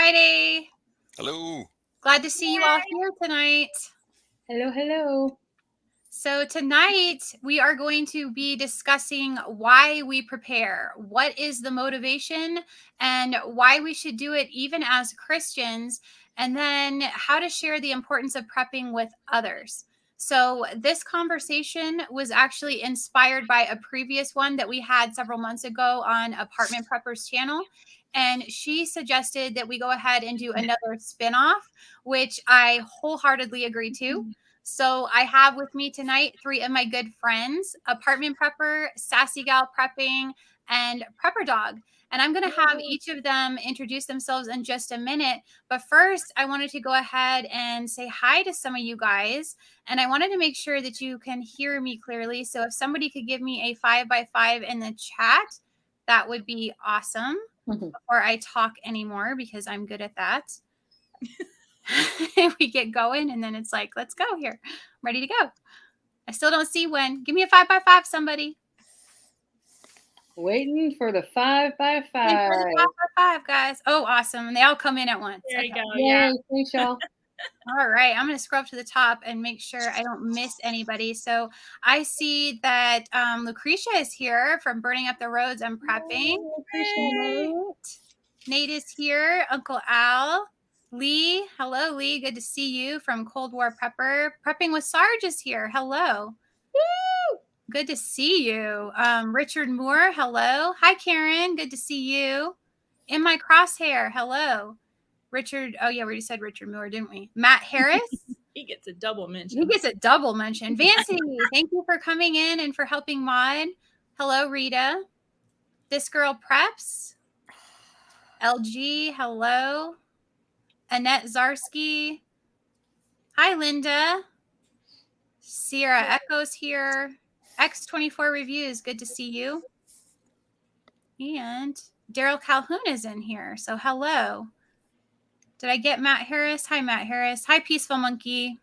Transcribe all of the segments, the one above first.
Friday. Hello. Glad to see you all here tonight. Hello, hello. So tonight we are going to be discussing why we prepare, what is the motivation, and why we should do it even as Christians, and then how to share the importance of prepping with others. So this conversation was actually inspired by a previous one that we had several months ago on Apartment Preppers channel. And she suggested that we go ahead and do another spinoff, which I wholeheartedly agree to. So I have with me tonight 3 of my good friends, Apartment Prepper, Sassy Gal Prepping, and Prepper Dog. And I'm going to have each of them introduce themselves in just a minute. But first, I wanted to go ahead and say hi to some of you guys. And I wanted to make sure that you can hear me clearly. So if somebody could give me a 5x5 in the chat, that would be awesome. Before I talk anymore, because I'm good at that. We get going and then it's like, let's go here. I'm ready to go. I still don't see when. Give me a 5x5, somebody. Waiting for the 5x5. Waiting for the 5x5, guys. Oh, awesome. And they all come in at once. There you go. Yay, Yeah. thanks, y'all. All right. I'm going to scroll up to the top and make sure I don't miss anybody. So I see that Lucretia is here from Burning Up the Roads and Prepping. Nate is here. Uncle Al. Lee, hello, Lee. Good to see you from Cold War Prepper. Prepping with Sarge is here. Hello. Woo! Good to see you. Richard Moore, hello. Hi, Karen. Good to see you. In my crosshair, hello. Richard, oh yeah, we already said Richard Moore, didn't we? Matt Harris. He gets a double mention. He gets a double mention. Vancy, thank you for coming in and for helping mod. Hello, Rita. This Girl Preps. LG, hello. Annette Zarsky. Hi, Linda. Sierra Echoes here. X24 Reviews. Good to see you. And Daryl Calhoun is in here. So hello. Did I get Matt Harris? Hi, Matt Harris. Hi, Peaceful Monkey.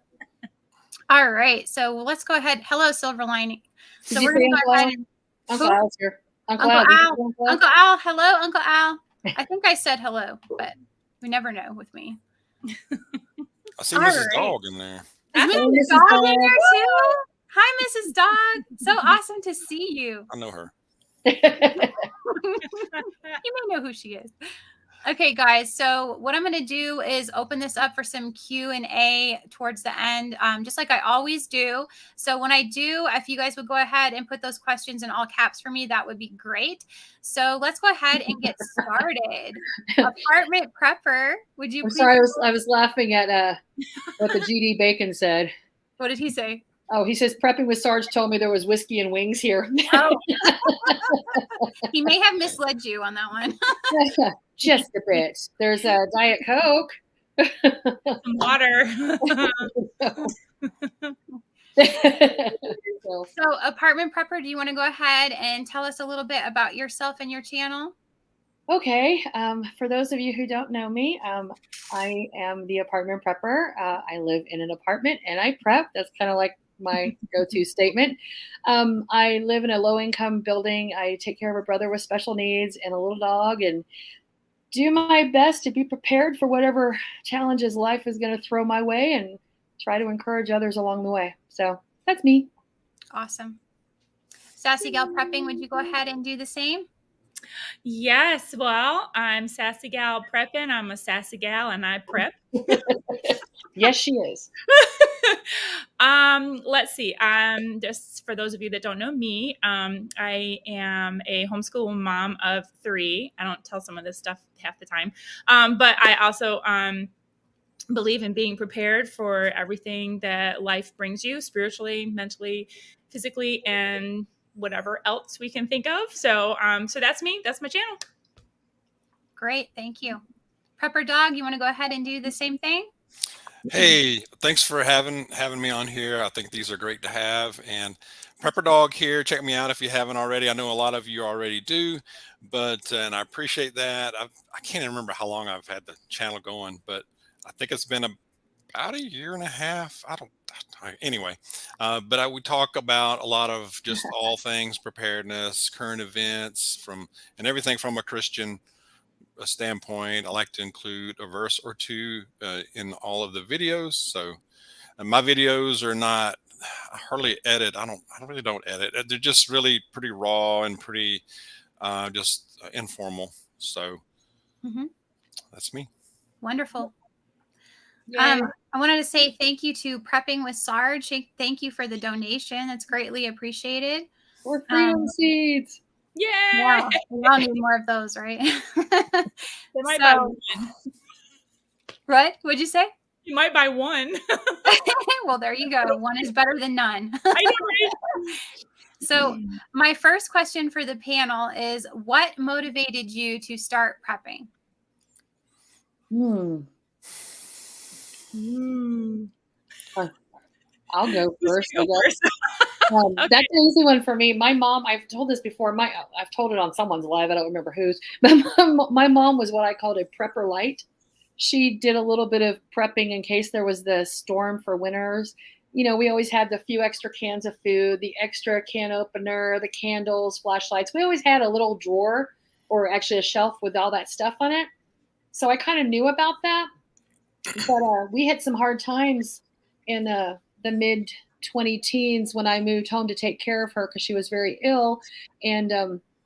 All right. So let's go ahead. Hello, Silver Lining. So we're going to go ahead and... Uncle Al's here. Uncle Al. Uncle Al. Hello, Uncle Al. I think I said hello, but we never know with me. I see Mrs. Dog in there. Is Mrs. Dog in there too? Hi, Mrs. Dog. So awesome to see you. I know her. You may know who she is. Okay, guys. So what I'm going to do is open this up for some Q&A towards the end, just like I always do. So when I do, if you guys would go ahead and put those questions in all caps for me, that would be great. So let's go ahead and get started. Apartment Prepper, would you please? Sorry, I was laughing at what the GD Bacon said. What did he say? Oh, he says, Prepping with Sarge told me there was whiskey and wings here. Oh. He may have misled you on that one. Just a bit. There's a Diet Coke. Some water. So, Apartment Prepper, do you want to go ahead and tell us a little bit about yourself and your channel? Okay. For those of you who don't know me, I am the Apartment Prepper. I live in an apartment and I prep. That's kind of like my go-to statement. I live in a low-income building. I take care of a brother with special needs and a little dog and do my best to be prepared for whatever challenges life is going to throw my way and try to encourage others along the way. So that's me. Awesome. Sassy Gal Prepping, would you go ahead and do the same? Yes. Well, I'm Sassy Gal Prepping. I'm a sassy gal and I prep. Yes, she is. Let's see. Just for those of you that don't know me, I am a homeschool mom of 3. I don't tell some of this stuff half the time. But I also believe in being prepared for everything that life brings you spiritually, mentally, physically, and whatever else we can think of. So that's me. That's my channel. Great. Thank you. Prepper Dog, you want to go ahead and do the same thing? Hey, thanks for having me on here. I think these are great to have. And Prepper Dog here. Check me out if you haven't already. I know a lot of you already do, but and I appreciate that. I can't even remember how long I've had the channel going, but I think it's been about a year and a half. Anyway, but we talk about a lot of just all things preparedness, current events and everything from a Christian a standpoint, I like to include a verse or two in all of the videos. So my videos are not, I hardly edit. I really don't edit. They're just really pretty raw and pretty just informal. So Hmm. that's me. Wonderful. Yay. I wanted to say thank you to Prepping with Sarge. Thank you for the donation. It's greatly appreciated. Or freedom seeds. Yay! Yeah, we all need more of those, right? They might buy one. What? What'd you say? You might buy one. Well, there you go. One is better than none. I know, right? So my first question for the panel is, what motivated you to start prepping? I'll go first. Go first. Okay. That's an easy one for me. My mom, I've told this before. I've told it on someone's live. I don't remember whose. But my mom was what I called a prepper light. She did a little bit of prepping in case there was the storm for winters. You know, we always had the few extra cans of food, the extra can opener, the candles, flashlights. We always had a little drawer, or actually a shelf with all that stuff on it. So I kind of knew about that. But we had some hard times in the mid 20 teens when I moved home to take care of her because she was very ill. And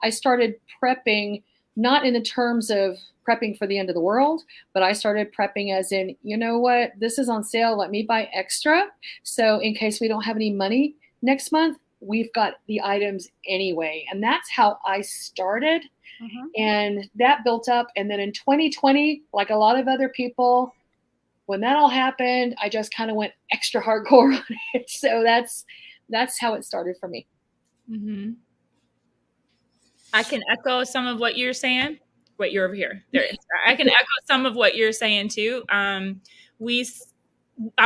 I started prepping, not in the terms of prepping for the end of the world, but I started prepping as in, you know what, this is on sale. Let me buy extra. So in case we don't have any money next month, we've got the items anyway. And that's how I started. Mm-hmm. And that built up. And then in 2020, like a lot of other people, when that all happened, I just kind of went extra hardcore on it. So that's how it started for me. Mm-hmm. I can echo some of what you're saying. Wait, you're over here. There. I can echo some of what you're saying too. I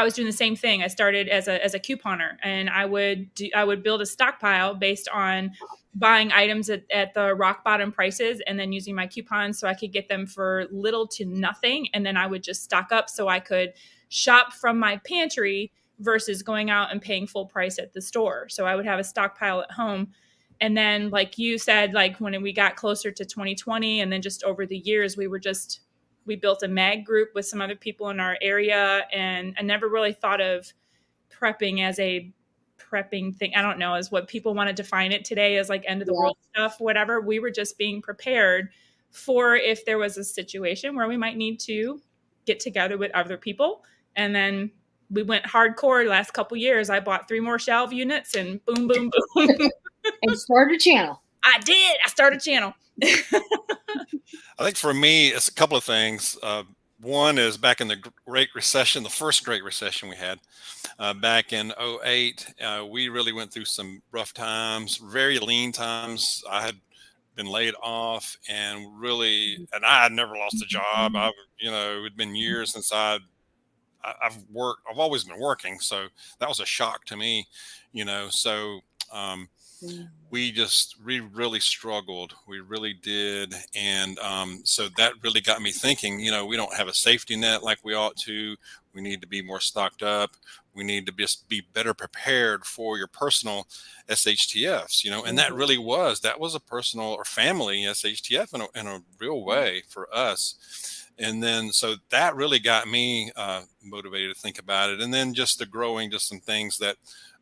was doing the same thing. I started as a couponer, and I would build a stockpile based on buying items at the rock bottom prices, and then using my coupons so I could get them for little to nothing. And then I would just stock up so I could shop from my pantry versus going out and paying full price at the store. So I would have a stockpile at home. And then, like you said, like when we got closer to 2020, and then just over the years, we built a mag group with some other people in our area. And I never really thought of prepping as a prepping thing. I don't know, as what people want to define it today as, like end of the world stuff, whatever. We were just being prepared for if there was a situation where we might need to get together with other people. And then we went hardcore the last couple years. I bought 3 more shelf units and boom, boom, boom. And started a channel. I did. I started a channel. I think for me, it's a couple of things. One is back in the Great Recession, the first Great Recession we had back in 2008. We really went through some rough times, very lean times. I had been laid off and I had never lost a job. It'd been years since I've worked. I've always been working. So that was a shock to me, so we really struggled. We really did. And so that really got me thinking, we don't have a safety net like we ought to. We need to be more stocked up. We need to just be better prepared for your personal SHTFs, and that was a personal or family SHTF in a real way for us. And then, so that really got me motivated to think about it. And then just some things that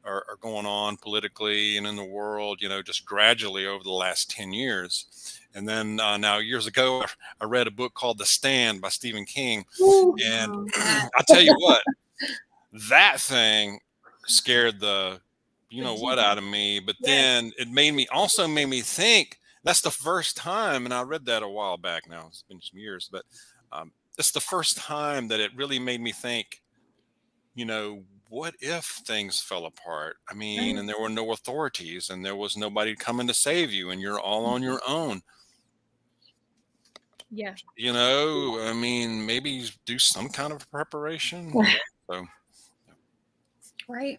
are going on politically and in the world, just gradually over the last 10 years. And then now years ago, I read a book called The Stand by Stephen King. And I tell you what, that thing scared the, what out of me. But then it made me think. That's the first time, and I read that a while back now. It's been some years, but it's the first time that it really made me think, what if things fell apart? I mean, and there were no authorities and there was nobody coming to save you and you're all on your own. Yeah. I mean, maybe do some kind of preparation. So. Right.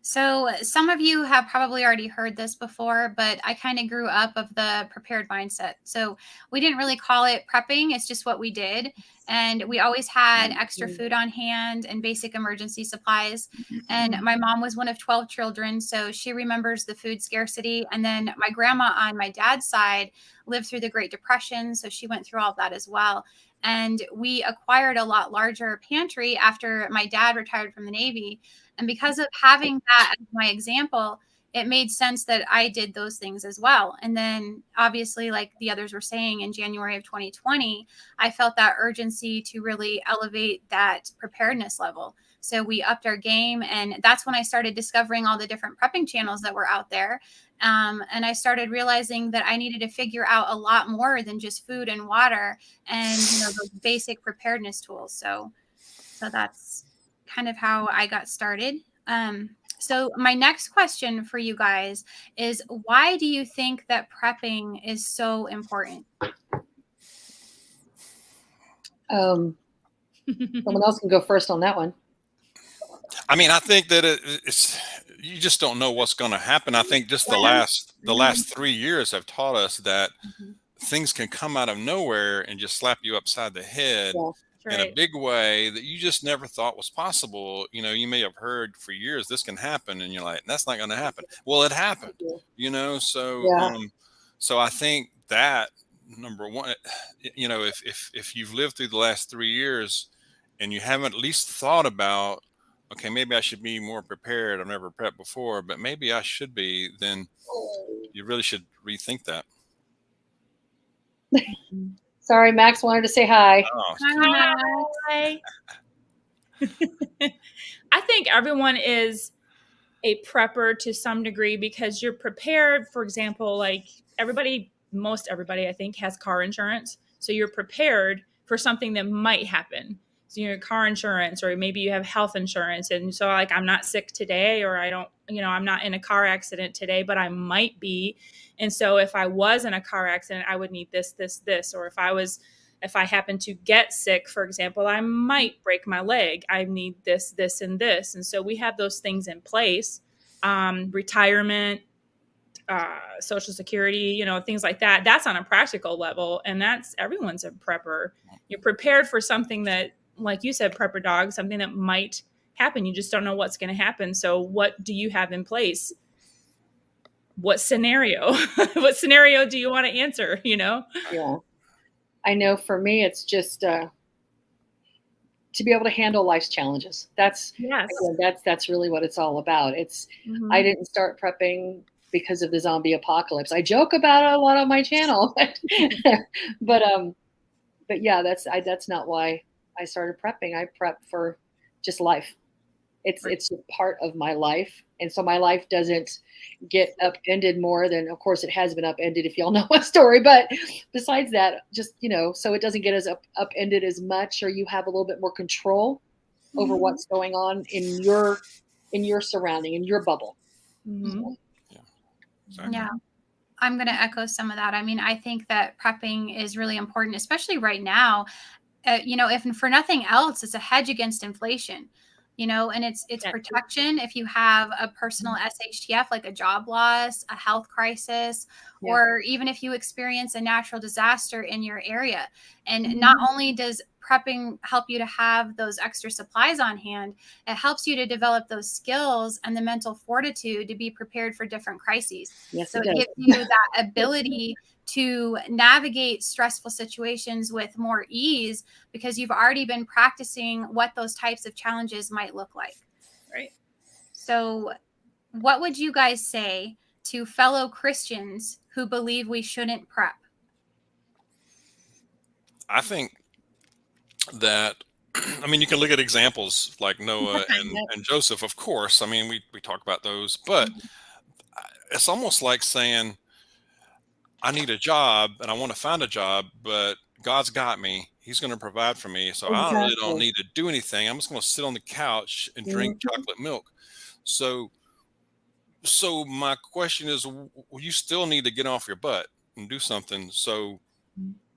So, some of you have probably already heard this before, but I kind of grew up of the prepared mindset. So, we didn't really call it prepping, it's just what we did. And we always had extra food on hand and basic emergency supplies. And my mom was one of 12 children, so she remembers the food scarcity. And then my grandma on my dad's side lived through the Great Depression, so she went through all of that as well. And we acquired a lot larger pantry after my dad retired from the Navy. And because of having that as my example, it made sense that I did those things as well. And then, obviously, like the others were saying, in January of 2020, I felt that urgency to really elevate that preparedness level. So we upped our game. And that's when I started discovering all the different prepping channels that were out there. And I started realizing that I needed to figure out a lot more than just food and water and those basic preparedness tools. So that's kind of how I got started. So my next question for you guys is, why do you think that prepping is so important? Someone else can go first on that one. I mean, I think that it's, you just don't know what's going to happen. I think just the last 3 years have taught us that things can come out of nowhere and just slap you upside the head in a big way that you just never thought was possible. You may have heard for years this can happen, and you're like, that's not going to happen. Well, it happened. So I think that, number one, if you've lived through the last 3 years and you haven't at least thought about, okay, maybe I should be more prepared. I've never prepped before, but maybe I should be, then you really should rethink that. Sorry, Max wanted to say hi. Oh, Hi. I think everyone is a prepper to some degree because you're prepared. For example, like most everybody, I think, has car insurance. So you're prepared for something that might happen. So your car insurance, or maybe you have health insurance. And so like, I'm not sick today, or I'm not in a car accident today, but I might be. And so if I was in a car accident, I would need this, this, this. Or if I happen to get sick, for example, I might break my leg. I need this, this, and this. And so we have those things in place. Retirement, Social Security, things like that. That's on a practical level. And everyone's a prepper. You're prepared for something that, like you said, prepper dog, something that might happen. You just don't know what's going to happen. So what do you have in place? What scenario? What scenario do you want to answer? Yeah. I know for me, it's just to be able to handle life's challenges. That's really what it's all about. I didn't start prepping because of the zombie apocalypse. I joke about it a lot on my channel, but yeah, that's not why I started prepping. I prep for just life. It's a part of my life. And so my life doesn't get upended more than, of course, it has been upended if y'all know my story. But besides that, just, so it doesn't get as upended as much, or you have a little bit more control over what's going on in your surrounding, in your bubble. Yeah. I'm going to echo some of that. I mean, I think that prepping is really important, especially right now. If for nothing else, it's a hedge against inflation. And it's protection if you have a personal shtf, like a job loss, a health crisis, or even if you experience a natural disaster in your area. And not only does prepping help you to have those extra supplies on hand, it helps you to develop those skills and the mental fortitude to be prepared for different crises. So it gives you that ability to navigate stressful situations with more ease because you've already been practicing what those types of challenges might look like. Right. So what would you guys say to fellow Christians who believe we shouldn't prep? I think that, you can look at examples like Noah and Joseph, of course. We talk about those, but it's almost like saying, I need a job and I want to find a job, but God's got me. He's going to provide for me. So I really don't need to do anything. I'm just going to sit on the couch and drink chocolate milk. So my question is, you still need to get off your butt and do something. So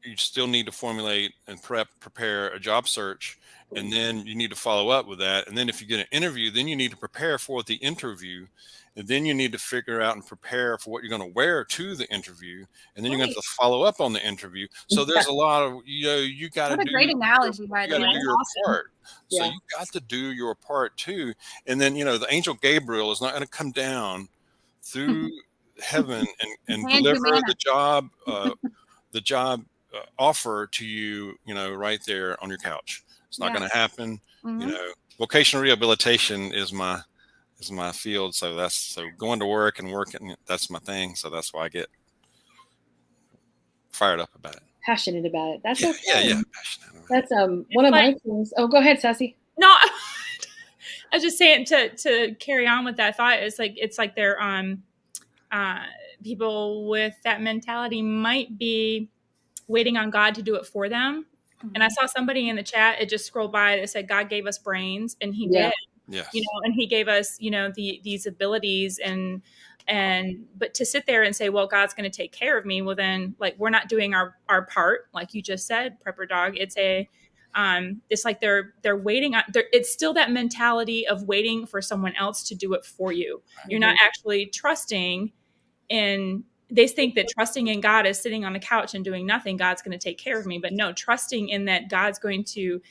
you still need to formulate and prepare a job search, and then you need to follow up with that. And then if you get an interview, then you need to prepare for the interview, and then you need to figure out and prepare for what you're going to wear to the interview, and then you're going Right. to follow up on the interview. So there's a lot of, you got to What a do great analogy, by you the got way. to do That's your awesome. part. So Yeah. you got to do your part too. And then, the angel Gabriel is not going to come down through heaven and And deliver Humana. the job offer to you, right there on your couch. It's not going to happen. Mhm. Vocational rehabilitation is my field. So going to work and working, that's my thing. So that's why I get fired up about it. Passionate about it. That's Yeah, okay. yeah. Passionate about it. That's one of my things. Oh, go ahead, Sassy. No, I was just saying to carry on with that thought. It's like they're people with that mentality might be waiting on God to do it for them. And I saw somebody in the chat, it just scrolled by that said God gave us brains, and he did. Yes. And he gave us, these abilities but to sit there and say, well, God's going to take care of me. Well, then we're not doing our part. Like you just said, Prepper Dog, it's like they're waiting on, it's still that mentality of waiting for someone else to do it for you. You're not actually trusting in, they think that trusting in God is sitting on the couch and doing nothing. God's going to take care of me. But no, trusting in that God's going to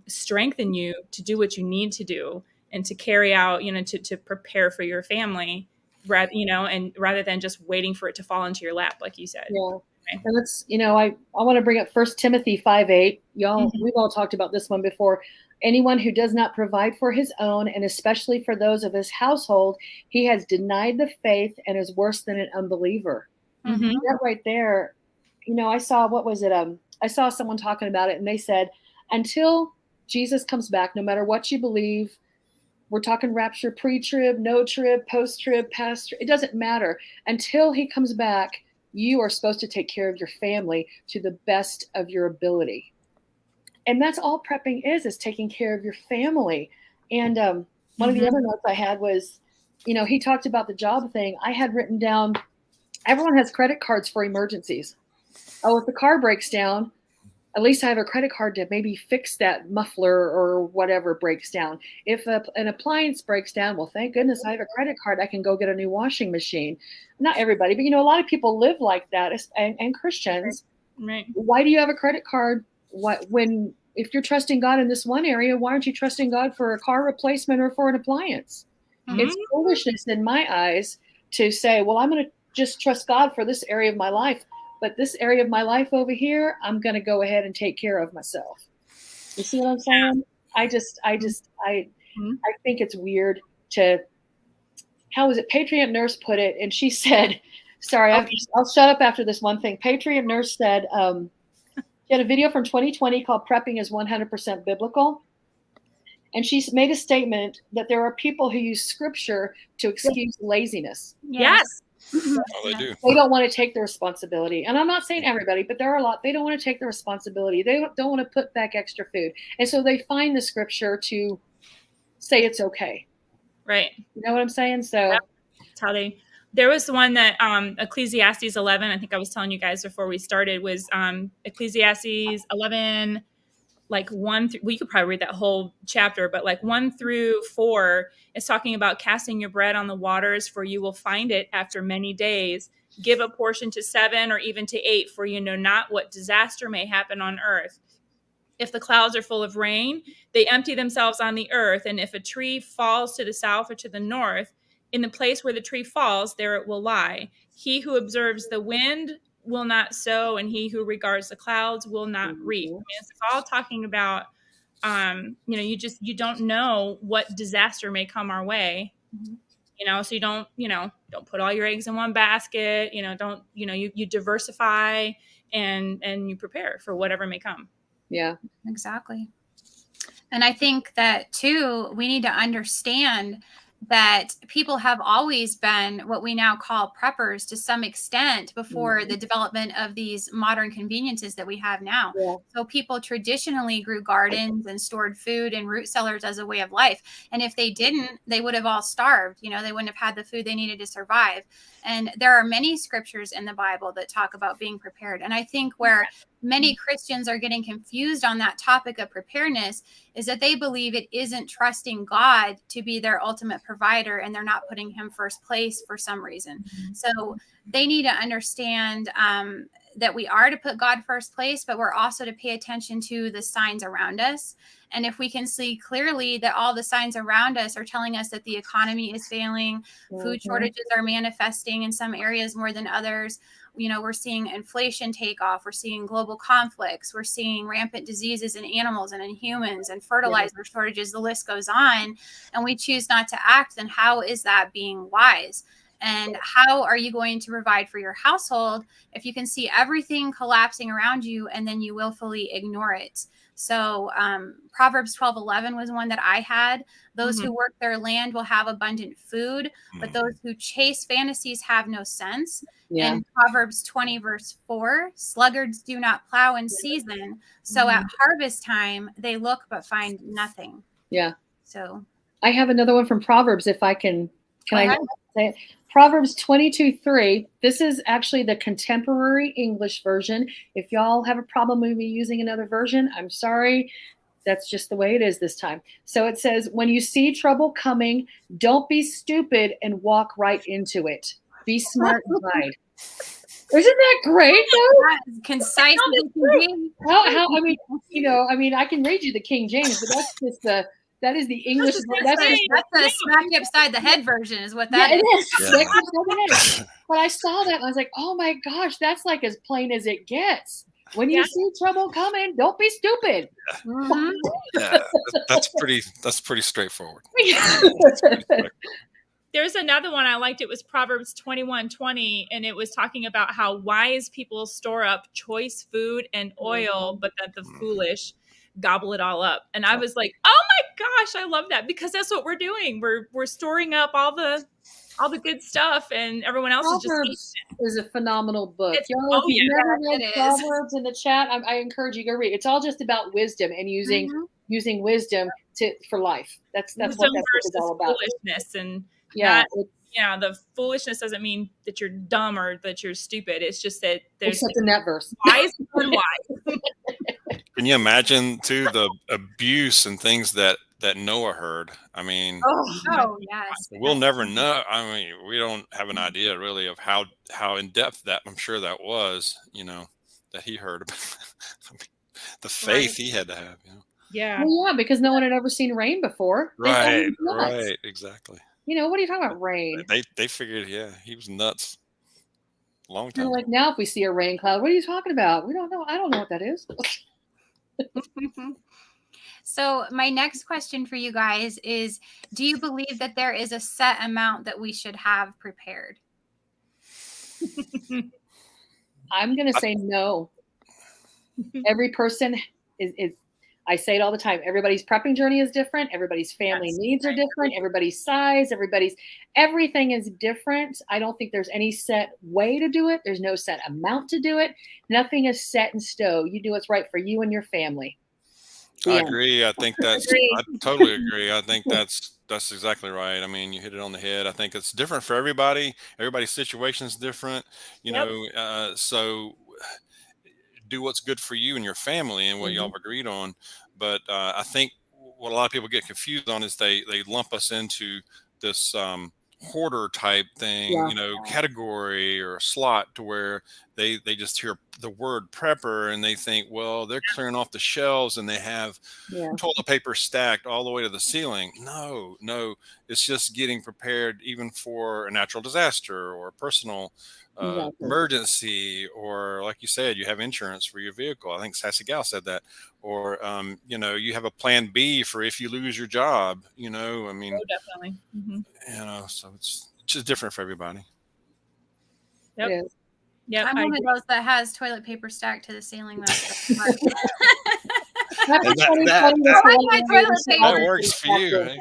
strengthen you to do what you need to do and to carry out, to prepare for your family, rather than just waiting for it to fall into your lap, like you said. Yeah. And let's, I want to bring up 1 Timothy 5:8. Y'all, we've all talked about this one before. Anyone who does not provide for his own, and especially for those of his household, he has denied the faith and is worse than an unbeliever. That right there, I saw, what was it? I saw someone talking about it, and they said, until Jesus comes back, no matter what you believe, we're talking rapture, pre-trib, no trib, post-trib, past, it doesn't matter. Until he comes back, you are supposed to take care of your family to the best of your ability. And that's all prepping is taking care of your family. And one of the other notes I had was, he talked about the job thing. I had written down, everyone has credit cards for emergencies. Oh, if the car breaks down, at least I have a credit card to maybe fix that muffler or whatever breaks down. If an appliance breaks down, well, thank goodness I have a credit card. I can go get a new washing machine. Not everybody, but a lot of people live like that, and Christians. Right. Why do you have a credit card? If you're trusting God in this one area, why aren't you trusting God for a car replacement or for an appliance? It's foolishness in my eyes to say, well, I'm going to just trust God for this area of my life. But this area of my life over here, I'm going to go ahead and take care of myself. You see what I'm saying? I think it's weird how was it? Patriot Nurse put it, and she said, sorry, I'll shut up after this one thing. Patriot Nurse said, she had a video from 2020 called Prepping is 100% Biblical. And she made a statement that there are people who use scripture to excuse laziness. Yes. Oh, they do. They don't want to take the responsibility. And I'm not saying everybody, but there are a lot. They don't want to take the responsibility. They don't want to put back extra food. And so they find the scripture to say it's okay. Right. You know what I'm saying? So that's how there was the one that Ecclesiastes 11, I think I was telling you guys before we started, was Ecclesiastes 11, like 1 through, we could probably read that whole chapter, but like 1 through 4 is talking about casting your bread on the waters, for you will find it after many days. Give a portion to 7 or even to 8, for you know not what disaster may happen on earth. If the clouds are full of rain, they empty themselves on the earth. And if a tree falls to the south or to the north, in the place where the tree falls, there it will lie. He who observes the wind will not sow, and he who regards the clouds will not reap. I mean, it's all talking about, you don't know what disaster may come our way, so you don't put all your eggs in one basket, you diversify and you prepare for whatever may come. Yeah, exactly. And I think that too, we need to understand that people have always been what we now call preppers to some extent before the development of these modern conveniences that we have now. Yeah. So people traditionally grew gardens and stored food in root cellars as a way of life. And if they didn't, they would have all starved. You know, they wouldn't have had the food they needed to survive. And there are many scriptures in the Bible that talk about being prepared. And I think where many Christians are getting confused on that topic of preparedness is that they believe it isn't trusting God to be their ultimate provider, and they're not putting him first place for some reason. So they need to understand that we are to put God first place, but we're also to pay attention to the signs around us. And if we can see clearly that all the signs around us are telling us that the economy is failing, food shortages are manifesting in some areas more than others, you know, we're seeing inflation take off, we're seeing global conflicts, we're seeing rampant diseases in animals and in humans, and fertilizer shortages, the list goes on, and we choose not to act, then how is that being wise? And how are you going to provide for your household if you can see everything collapsing around you and then you willfully ignore it? So Proverbs 12:11 was one that I had. Those who work their land will have abundant food, but those who chase fantasies have no sense. Yeah. And Proverbs 20:4, sluggards do not plow in season, so at harvest time they look but find nothing. Yeah. So I have another one from Proverbs, if I can I ahead. say it? Proverbs 22:3. This is actually the contemporary English version. If y'all have a problem with me using another version, I'm sorry. That's just the way it is this time. So it says, when you see trouble coming, don't be stupid and walk right into it. Be smart and hide. Isn't that great, though? Concise. How, I mean, you know, I mean, I can read you the King James, but that's just that is the English. That's the smack you upside the head version is what that yeah, is. it is. Smack you upside the head. But I saw that and I was like, oh my gosh, that's like as plain as it gets. When you see trouble coming, don't be stupid. Yeah, that's pretty straightforward. There's another one I liked. It was Proverbs 21:20, and it was talking about how wise people store up choice food and oil, but that the foolish gobble it all up. And I was like, oh my gosh, I love that, because that's what we're doing. We're storing up all the good stuff, and everyone else Proverbs is a phenomenal book. It's, Y'all, if you've never read Proverbs in the chat, I encourage you to go read. It's all just about wisdom and using wisdom for life. That's what that book is all about. Foolishness and the foolishness doesn't mean that you're dumb or that you're stupid. It's just that there's except in that verse, wise and unwise. Can you imagine too the abuse and things that Noah heard? I mean, oh yes, we'll never know. I mean, we don't have an idea really of how in depth that I'm sure that was. You know, that he heard about the faith he had to have. You know? Yeah, well, yeah, because no one had ever seen rain before. Right, exactly. You know, what are you talking about, rain? They figured, he was nuts. Long time. Like now, if we see a rain cloud, what are you talking about? We don't know. I don't know what that is. So my next question for you guys is, do you believe that there is a set amount that we should have prepared? I'm going to say no. Every person is I say it all the time. Everybody's prepping journey is different. Everybody's family needs are different. Everybody's size, everything is different. I don't think there's any set way to do it. There's no set amount to do it. Nothing is set in stone. You do what's right for you and your family. I agree. I think I totally agree. I think that's exactly right. I mean, you hit it on the head. I think it's different for everybody. Everybody's situation is different, you know, so do what's good for you and your family and what y'all have agreed on. But I think what a lot of people get confused on is they lump us into this hoarder type thing, you know, category or slot, to where they just hear the word prepper and they think, well, they're clearing off the shelves and they have toilet paper stacked all the way to the ceiling. No, it's just getting prepared even for a natural disaster or a personal emergency, or like you said, you have insurance for your vehicle. I think Sassy Gal said that. Or you know, you have a plan B for if you lose your job, you know. I mean, definitely. You know, so it's just different for everybody. Yep. Yeah, I'm one of those that has toilet paper stacked to the ceiling. That works for you, right?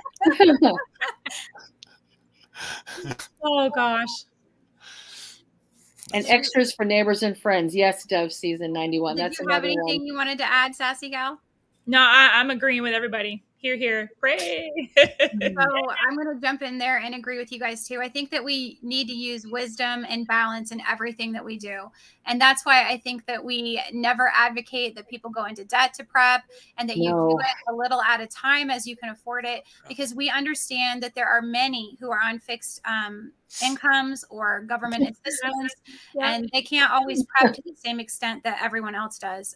Oh gosh. And extras for neighbors and friends. Yes, Dove season 91. Did That's you have another anything one. you wanted to add, Sassy Gal? No, I'm agreeing with everybody. Here. Pray. So I'm going to jump in there and agree with you guys too. I think that we need to use wisdom and balance in everything that we do. And that's why I think that we never advocate that people go into debt to prep, and that you do No. it a little at a time as you can afford it, because we understand that there are many who are on fixed incomes or government assistance, and they can't always prep to the same extent that everyone else does.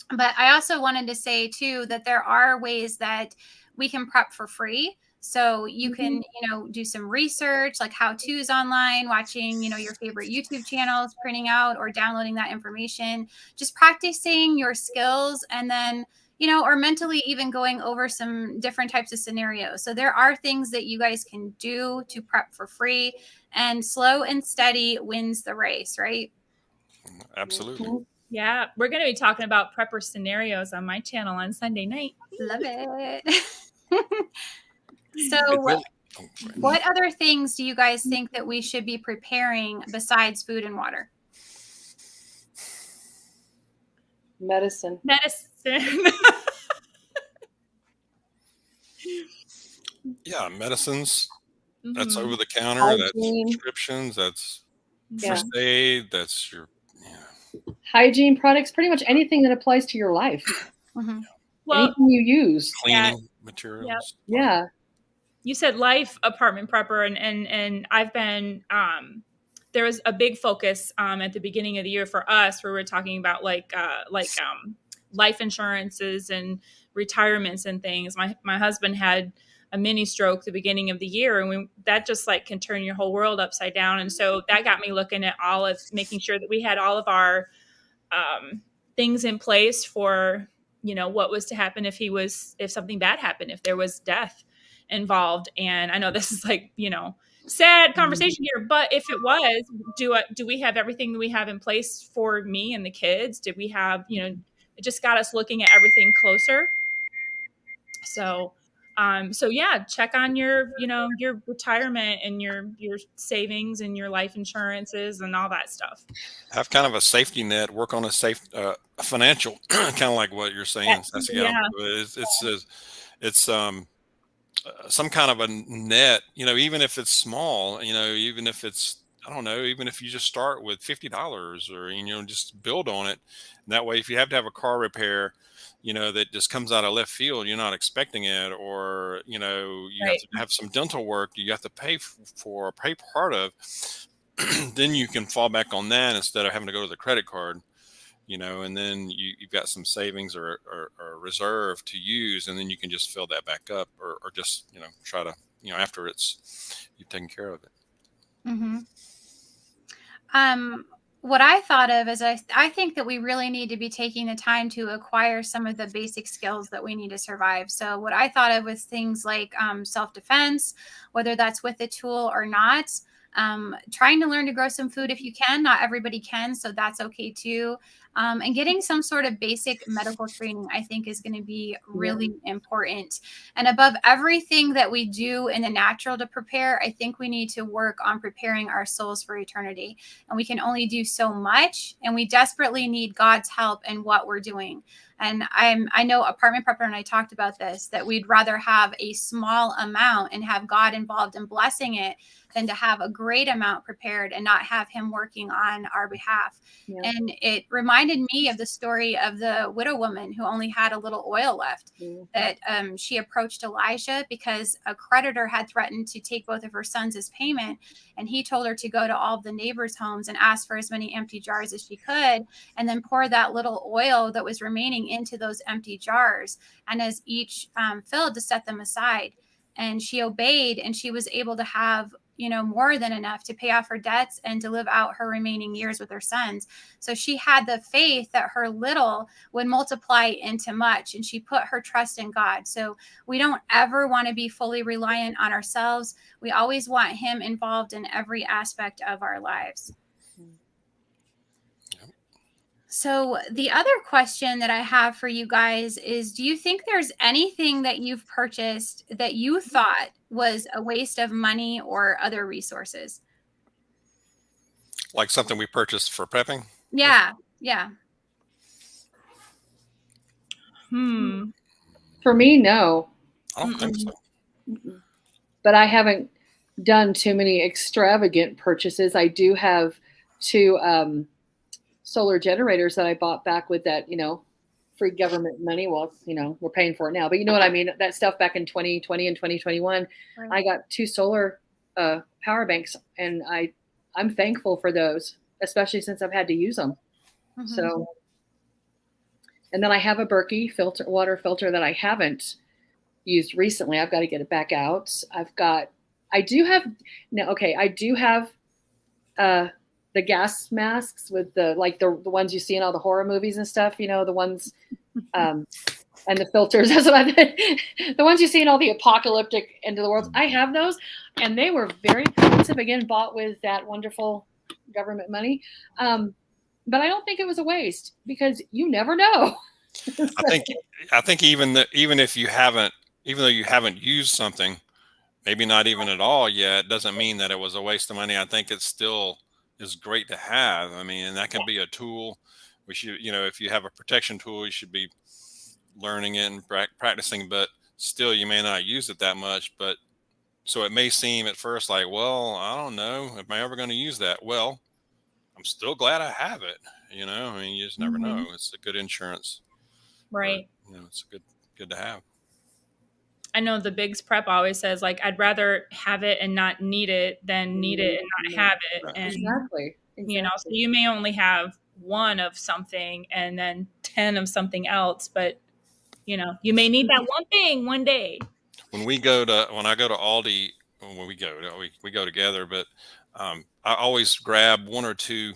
But I also wanted to say too that there are ways that we can prep for free. So you can, do some research, like how-tos online, watching, your favorite YouTube channels, printing out or downloading that information, just practicing your skills, and then, or mentally even going over some different types of scenarios. So there are things that you guys can do to prep for free, and slow and steady wins the race, right? Absolutely. Yeah, we're going to be talking about prepper scenarios on my channel on Sunday night. Love it. So Sorry. what other things do you guys think that we should be preparing besides food and water? Medicine. Yeah, medicines. That's Mhm. over the counter. That's Hygiene. prescriptions. That's Yeah. first aid. That's your Hygiene products, pretty much anything that applies to your life. Well, Anything you use. cleaning materials. Yeah. You said life apartment prepper, and I've been there was a big focus at the beginning of the year for us where we're talking about life insurances and retirements and things. My husband had a mini stroke the beginning of the year, and that just like can turn your whole world upside down. And so that got me looking at all of making sure that we had all of our things in place for what was to happen if something bad happened, if there was death involved. And I know this is like sad conversation here, but if it was, do we have everything that we have in place for me and the kids? Did we have it just got us looking at everything closer. So yeah, check on your your retirement and your savings and your life insurances and all that stuff. Have kind of a safety net. Work on a safe financial, kind of like what you're saying. Yeah. It's some kind of a net. Even if it's small. Even if it's, I don't know. Even if you just start with $50, or just build on it. And that way, if you have to have a car repair, that just comes out of left field, you're not expecting it, or you have to have some dental work you have to pay part of, then you can fall back on that instead of having to go to the credit card, and then you've got some savings or reserve to use, and then you can just fill that back up, or just try to after you've taken care of it. What I thought of is I think that we really need to be taking the time to acquire some of the basic skills that we need to survive. So what I thought of was things like self-defense, whether that's with a tool or not. Trying to learn to grow some food if you can. Not everybody can, so that's okay too. And getting some sort of basic medical training, I think, is going to be really important. And above everything that we do in the natural to prepare, I think we need to work on preparing our souls for eternity. And we can only do so much, and we desperately need God's help in what we're doing. And I know Apartment Prepper and I talked about this, that we'd rather have a small amount and have God involved in blessing it than to have a great amount prepared and not have him working on our behalf. Yeah. And it reminded me of the story of the widow woman who only had a little oil left, that she approached Elijah because a creditor had threatened to take both of her sons as payment. And he told her to go to all of the neighbors' homes and ask for as many empty jars as she could, and then pour that little oil that was remaining into those empty jars. And as each filled, to set them aside. And she obeyed, and she was able to have more than enough to pay off her debts and to live out her remaining years with her sons. So she had the faith that her little would multiply into much, and she put her trust in God. So we don't ever want to be fully reliant on ourselves. We always want him involved in every aspect of our lives. So the other question that I have for you guys is, do you think there's anything that you've purchased that you thought was a waste of money or other resources? Like something we purchased for prepping? Yeah. Yeah. For me, no. I don't think so. But I haven't done too many extravagant purchases. I do have 2 solar generators that I bought back with that, free government money. Well, we're paying for it now, but you know what I mean? That stuff back in 2020 and 2021, Right. I got 2 solar power banks, and I'm thankful for those, especially since I've had to use them. Mhm. So, and then I have a Berkey water filter that I haven't used recently. I've got to get it back out. I do have the gas masks with the ones you see in all the horror movies and stuff, the ones, and the filters. That's what the ones you see in all the apocalyptic end of the world. I have those, and they were very expensive. Again, bought with that wonderful government money. But I don't think it was a waste, because you never know. I think even if you haven't, even though you haven't used something, maybe not even at all yet, doesn't mean that it was a waste of money. I think it still is great to have. I mean, and that can be a tool. We should, if you have a protection tool, you should be learning it and practicing, but still you may not use it that much. But so it may seem at first like, well, I don't know, am I ever going to use that? Well, I'm still glad I have it. I mean, you just never know. It's a good insurance. Right. But, it's good to have. I know the Biggs Prep always says, like, I'd rather have it and not need it than need it and not have it. And, Exactly. so you may only have 1 of something and then 10 of something else, but, you may need that one thing one day. When I go to Aldi, when we go together, but I always grab 1 or 2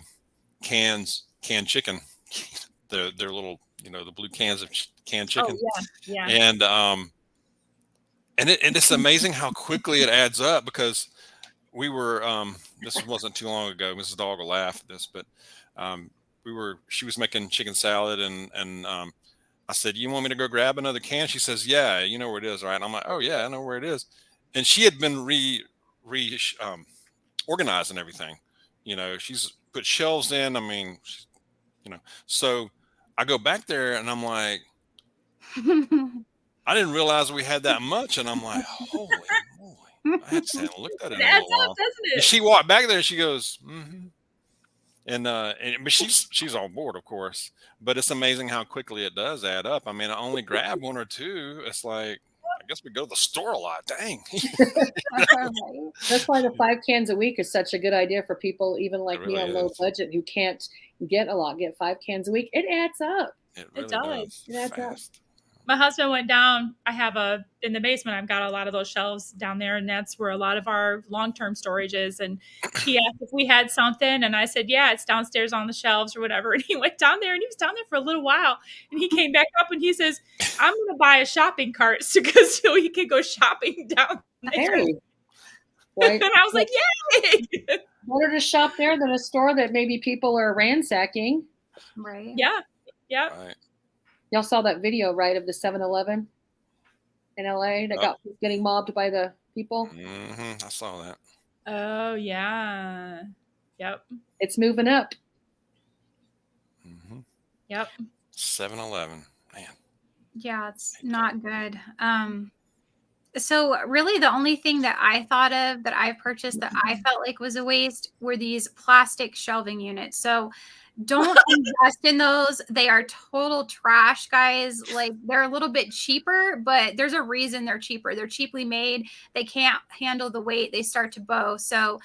canned chicken, their little, the blue cans of canned chicken. Oh, yeah. And it's amazing how quickly it adds up, because we were, this wasn't too long ago, Mrs. Dog will laugh at this, but she was making chicken salad, and I said, you want me to go grab another can? She says, yeah, you know where it is, right? And I'm like, oh yeah, I know where it is. And she had been organizing everything. She's put shelves in. I mean, so I go back there and I'm like, I didn't realize we had that much. And I'm like, holy moly. I had to look at it. It adds up, doesn't it? And she walked back there and she goes, mm-hmm. But she's on board, of course. But it's amazing how quickly it does add up. I mean, I only grab 1 or 2. It's like, I guess we go to the store a lot. Dang. That's why the 5 cans a week is such a good idea for people, even like me on low budget, who can't get a lot. Get 5 cans a week. It adds up. It really does. It adds up. My husband went down. I have in the basement, I've got a lot of those shelves down there, and that's where a lot of our long-term storage is. And he asked if we had something, and I said, yeah, it's downstairs on the shelves or whatever. And he went down there, and he was down there for a little while, and he came back up and he says, I'm going to buy a shopping cart so he can go shopping down there. Hey. Right. And I was like, yay! Better to shop there than a store that maybe people are ransacking. Right. Yeah. Right. Y'all saw that video, right, of the 7-Eleven in LA that got getting mobbed by the people? Mm-hmm. I saw that. Oh, yeah. Yep. It's moving up. Mm-hmm. Yep. 7-Eleven, man. Yeah, it's not good. So really the only thing that I thought of that I purchased that I felt like was a waste were these plastic shelving units. So don't invest in those. They are total trash, guys. Like, they're a little bit cheaper, but there's a reason they're cheaper. They're cheaply made. They can't handle the weight. They start to bow. So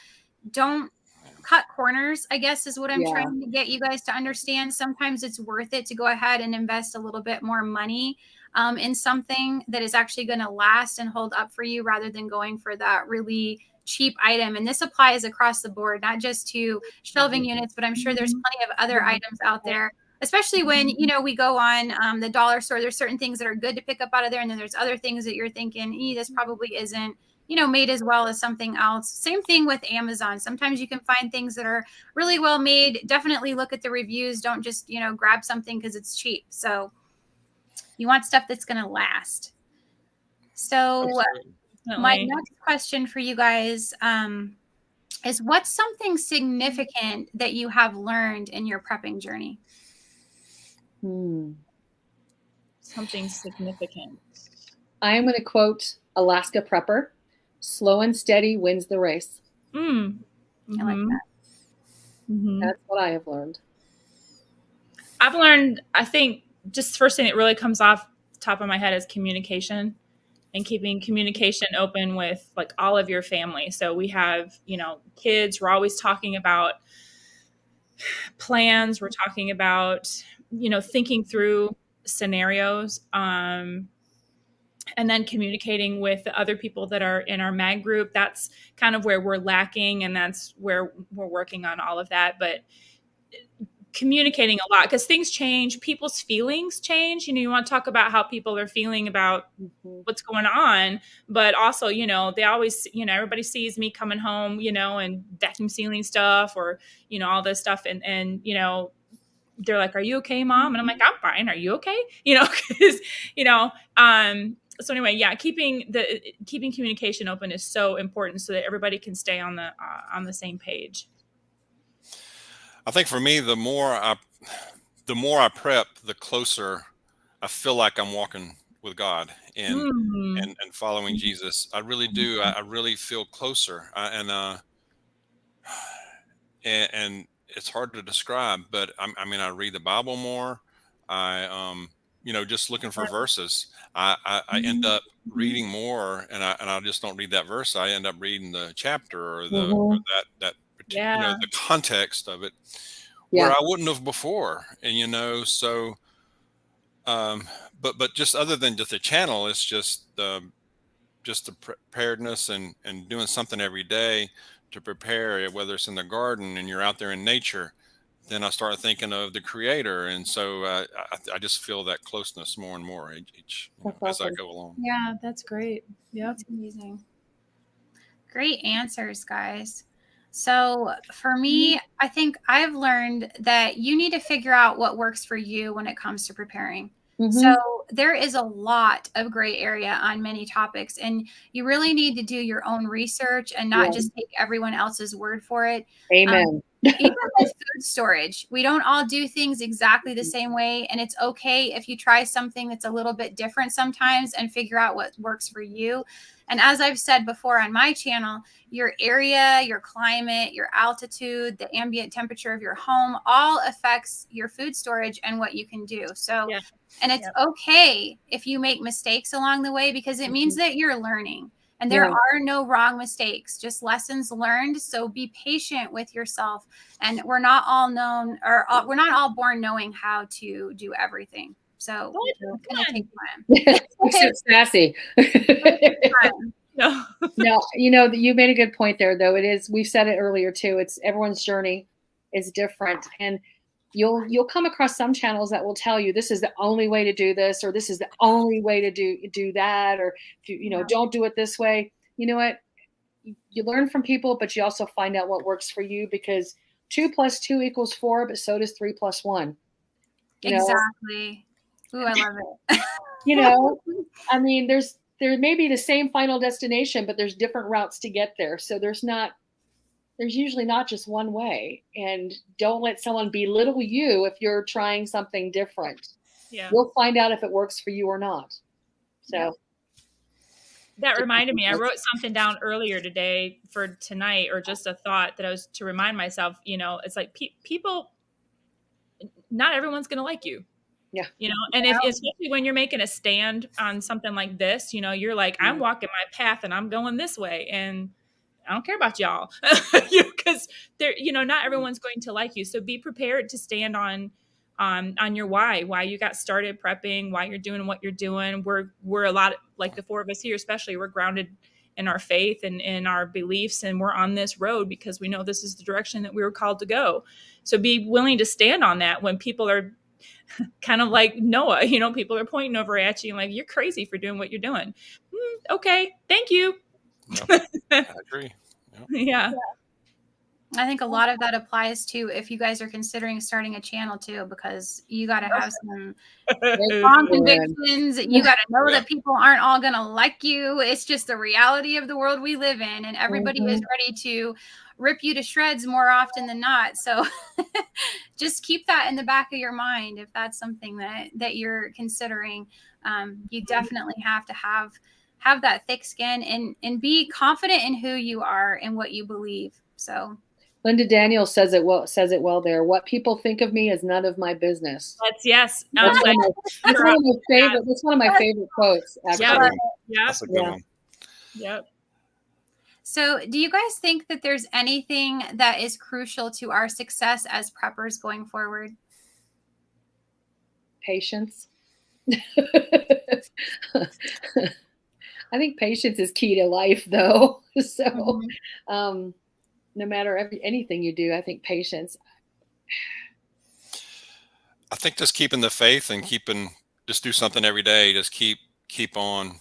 don't cut corners, I guess, is what I'm trying to get you guys to understand. Sometimes it's worth it to go ahead and invest a little bit more money in something that is actually going to last and hold up for you, rather than going for that really cheap item. And this applies across the board, not just to shelving units, but I'm sure there's plenty of other items out there especially when, you know, we go on the dollar store, there's certain things that are good to pick up out of there. And then there's other things that you're thinking, this probably isn't, you know, made as well as something else. Same thing with Amazon. Sometimes you can find things that are really well made. Definitely look at the reviews. Don't just, you know, grab something because it's cheap. So you want stuff that's going to last. So my next question for you guys is, what's something significant that you have learned in your prepping journey? Something significant. I am going to quote Alaska Prepper: "Slow and steady wins the race." I like that. That's what I have learned. I've learned, I think, just first thing that really comes off the top of my head is communication, and keeping communication open with like all of your family. So we have, you know, kids. We're always talking about plans. We're talking about, you know, thinking through scenarios, and then communicating with the other people that are in our mag group. That's kind of where we're lacking, and that's where we're working on all of that. But communicating a lot, because things change, people's feelings change. You know, you want to talk about how people are feeling about what's going on, but also, you know, they always, you know, everybody sees me coming home, you know, and vacuum sealing stuff, or, you know, all this stuff. And, you know, they're like, "Are you okay, Mom?" And I'm like, "I'm fine. Are you okay?" You know, because, you know, so anyway, yeah, keeping communication open is so important so that everybody can stay on the same page. I think for me, the more I prep, the closer I feel like I'm walking with God and following Jesus. I really do. I really feel closer. And it's hard to describe, but I mean, I read the Bible more. You know, just looking for verses. I end up reading more, and I just don't read that verse. I end up reading the chapter or that you know, the context of it, where I wouldn't have before. And, you know, so, but just other than just the channel, it's just the preparedness and doing something every day to prepare, whether it's in the garden and you're out there in nature. Then I start thinking of the Creator, and so I just feel that closeness more and more each as I go along. Yeah, that's great. Yeah, that's amazing. Great answers, guys. So for me, I think I've learned that you need to figure out what works for you when it comes to preparing. So there is a lot of gray area on many topics, and you really need to do your own research and not just take everyone else's word for it. Amen. Even with food storage, we don't all do things exactly the same way. And it's okay if you try something that's a little bit different sometimes and figure out what works for you. And as I've said before on my channel, your area, your climate, your altitude, the ambient temperature of your home all affects your food storage and what you can do. So, and it's okay if you make mistakes along the way, because it means that you're learning. And there are no wrong mistakes, just lessons learned. So be patient with yourself. And we're not all we're not all born knowing how to do everything. So it's going to take time. It's sassy. No, you know, you made a good point there, though. It is, we've said it earlier too, it's everyone's journey is different. And you'll come across some channels that will tell you this is the only way to do this, or this is the only way to do that, or you know, don't do it this way. You know what? You learn from people, but you also find out what works for you, because 2 + 2 = 4, but so does 3 + 1. Exactly. Ooh, I love it. You know, I mean, there may be the same final destination, but there's different routes to get there. So there's usually not just one way. And don't let someone belittle you if you're trying something different. Yeah. You'll find out if it works for you or not. So that reminded me, I wrote something down earlier today for tonight, or just a thought that I was to remind myself, you know, it's like people, not everyone's going to like you. Yeah. You know, and especially when you're making a stand on something like this, you know, you're like, I'm walking my path and I'm going this way, and I don't care about y'all, because they're, you know, not everyone's going to like you. So be prepared to stand on your why you got started prepping, why you're doing what you're doing. We're a lot, like the four of us here, especially, we're grounded in our faith and in our beliefs, and we're on this road because we know this is the direction that we were called to go. So be willing to stand on that when people are kind of like Noah, people are pointing over at you and like, you're crazy for doing what you're doing. Okay. Thank you. Yep, I agree. Yep. Yeah. I think a lot of that applies to if you guys are considering starting a channel too, because you got to have some strong convictions. You got to know that people aren't all going to like you. It's just the reality of the world we live in, and everybody is ready to rip you to shreds more often than not. So just keep that in the back of your mind if that's something that you're considering. You definitely have to have that thick skin and be confident in who you are and what you believe. So Linda Daniels says it well there. What people think of me is none of my business. Yes. That's one of my favorite quotes, actually. Yeah. That's a good one. Yep. So do you guys think that there's anything that is crucial to our success as preppers going forward? Patience. I think patience is key to life, though. So no matter anything you do, I think patience. I think just keeping the faith and just do something every day. Just keep on,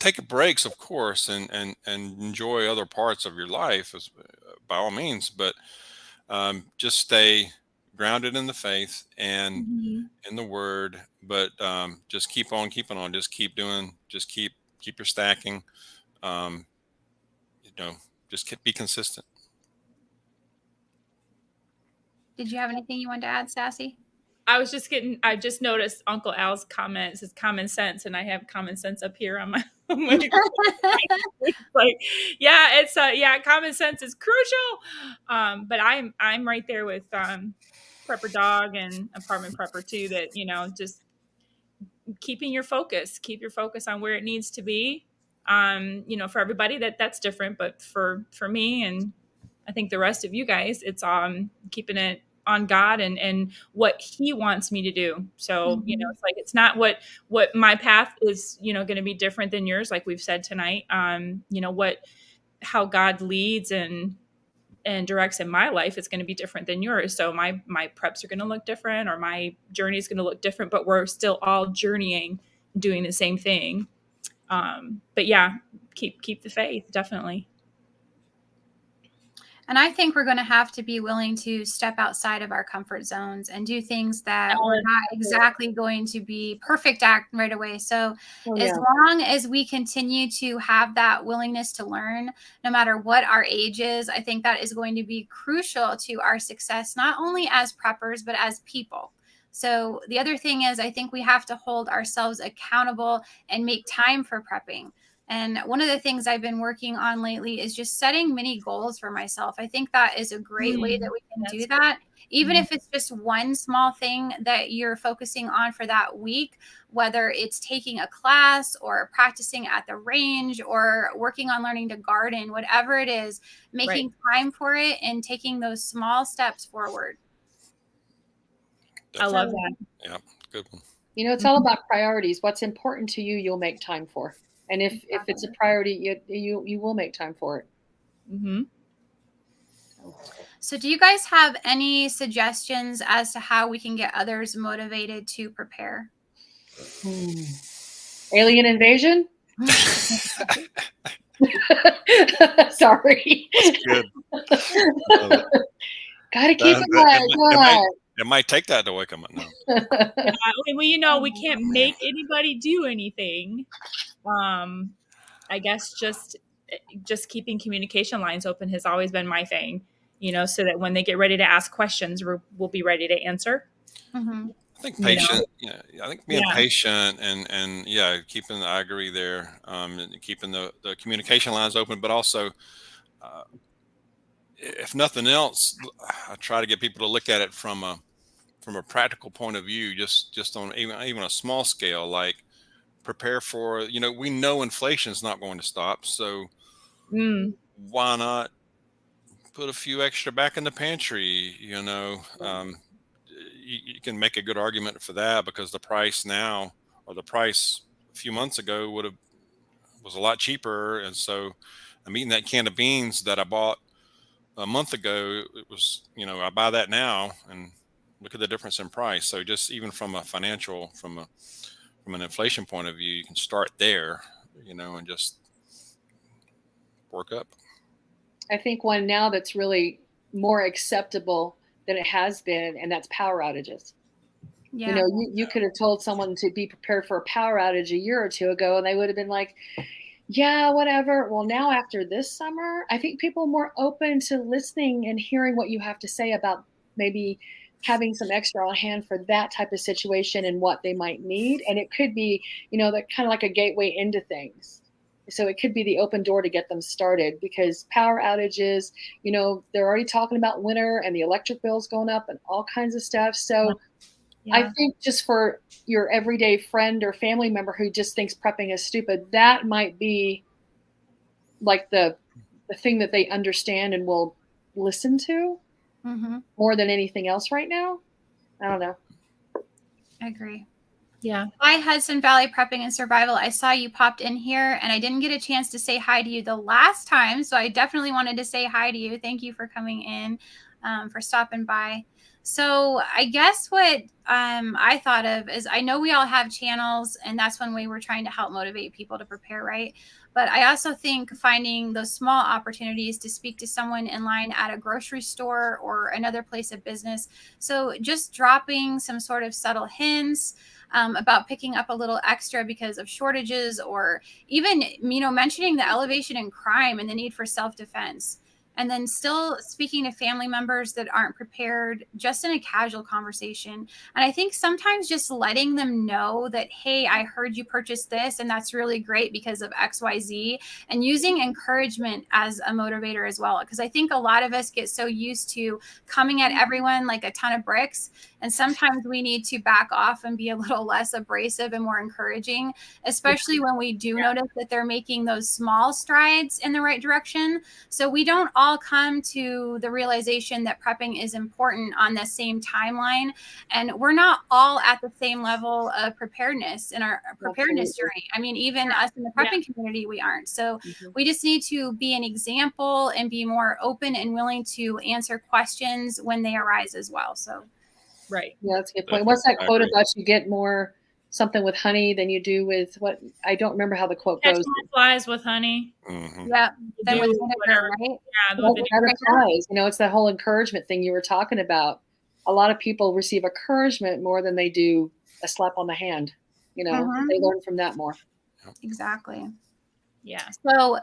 take breaks, of course, and enjoy other parts of your life by all means, but just stay grounded in the faith and in the word, but just keep on keeping on, just keep your stacking, just be consistent. Did you have anything you wanted to add, Sassy? I just noticed Uncle Al's comment. It says common sense, and I have common sense up here on my it's like, common sense is crucial. But I'm right there with Prepper Dog and Apartment Prepper too, that just keep your focus on where it needs to be. For everybody that's different, but for me, and I think the rest of you guys, it's keeping it on God and what He wants me to do. So it's like, it's not what my path is going to be different than yours, like we've said tonight. How God leads and directs in my life is going to be different than yours. So my preps are going to look different, or my journey is going to look different, but we're still all journeying, doing the same thing. But yeah, keep the faith, definitely. And I think we're going to have to be willing to step outside of our comfort zones and do things that we're not exactly going to be perfect at right away. So as long as we continue to have that willingness to learn, no matter what our age is, I think that is going to be crucial to our success, not only as preppers, but as people. So the other thing is, I think we have to hold ourselves accountable and make time for prepping. And one of the things I've been working on lately is just setting mini goals for myself. I think that is a great way that we can do that. Even if it's just one small thing that you're focusing on for that week, whether it's taking a class or practicing at the range or working on learning to garden, whatever it is, making time for it and taking those small steps forward. I love that. Yeah, good one. It's all about priorities. What's important to you, you'll make time for. And if it's a priority, you will make time for it. Mm-hmm. So do you guys have any suggestions as to how we can get others motivated to prepare? Alien invasion? Sorry. That's good. Gotta keep it it might take that to wake them up now. Well, we can't make anybody do anything. I guess just keeping communication lines open has always been my thing, so that when they get ready to ask questions, we'll be ready to answer. Mm-hmm. I think patient. I think being patient and keeping. I agree there. Keeping the communication lines open, but also, if nothing else, I try to get people to look at it from a practical point of view, just on even a small scale, like prepare for, we know inflation is not going to stop. So why not put a few extra back in the pantry? You can make a good argument for that, because the price now, or the price a few months ago was a lot cheaper. And so I'm eating that can of beans that I bought a month ago. It was, I buy that now, and look at the difference in price. So just even from a financial, from an inflation point of view, you can start there, and just work up. I think one now that's really more acceptable than it has been, and that's power outages. Yeah. You could have told someone to be prepared for a power outage a year or two ago, and they would have been like, yeah, whatever. Well, now after this summer, I think people are more open to listening and hearing what you have to say about maybe having some extra on hand for that type of situation and what they might need. And it could be, that kind of like a gateway into things. So it could be the open door to get them started, because power outages, they're already talking about winter and the electric bills going up and all kinds of stuff. So Yeah. I think just for your everyday friend or family member who just thinks prepping is stupid, that might be like the thing that they understand and will listen to more than anything else right now. I don't know. I agree. Yeah. Hi, Hudson Valley Prepping and Survival. I saw you popped in here, and I didn't get a chance to say hi to you the last time, so I definitely wanted to say hi to you. Thank you for coming in, for stopping by. So I guess what I thought of is, I know we all have channels, and that's one way we're trying to help motivate people to prepare, right? But I also think finding those small opportunities to speak to someone in line at a grocery store or another place of business. So just dropping some sort of subtle hints about picking up a little extra because of shortages, or even, mentioning the elevation in crime and the need for self-defense. And then still speaking to family members that aren't prepared, just in a casual conversation. And I think sometimes just letting them know that, hey, I heard you purchased this, and that's really great because of XYZ, and using encouragement as a motivator as well. Because I think a lot of us get so used to coming at everyone like a ton of bricks. And sometimes we need to back off and be a little less abrasive and more encouraging, especially when we do notice that they're making those small strides in the right direction. So we don't all come to the realization that prepping is important on the same timeline. And we're not all at the same level of preparedness in our preparedness journey. I mean, even us in the prepping community, we aren't. So we just need to be an example and be more open and willing to answer questions when they arise as well. So. Right. Yeah, that's a good point. What's that quote about? You get more something with honey than you do with what? I don't remember how the quote Catch goes. more flies with honey. Yeah. Then with vinegar, right? Yeah. That applies. It's that whole encouragement thing you were talking about. A lot of people receive encouragement more than they do a slap on the hand. They learn from that more. Exactly. Yeah. So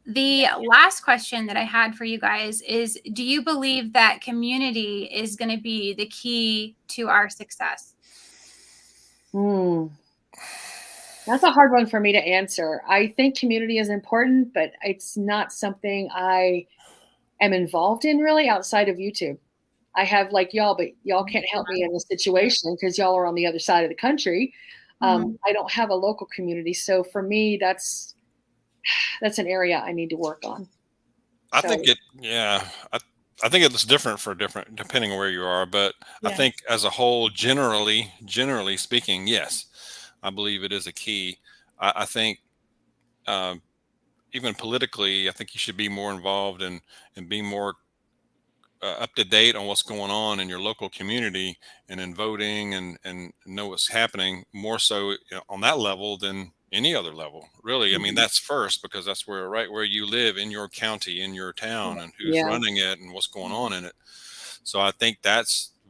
the last question that I had for you guys is, do you believe that community is going to be the key to our success? That's a hard one for me to answer. I think community is important, but it's not something I am involved in really outside of YouTube. I have like y'all, but y'all can't help me in this situation because y'all are on the other side of the country. I don't have a local community. So for me, that's an area I need to work on. I think it's different depending on where you are, but I think as a whole, generally speaking, yes, I believe it is a key. I think even politically, I think you should be more involved and be more up to date on what's going on in your local community and in voting and know what's happening more so on that level than any other level, really. I mean, that's first, because that's right where you live, in your county, in your town, and who's running it and what's going on in it. So I think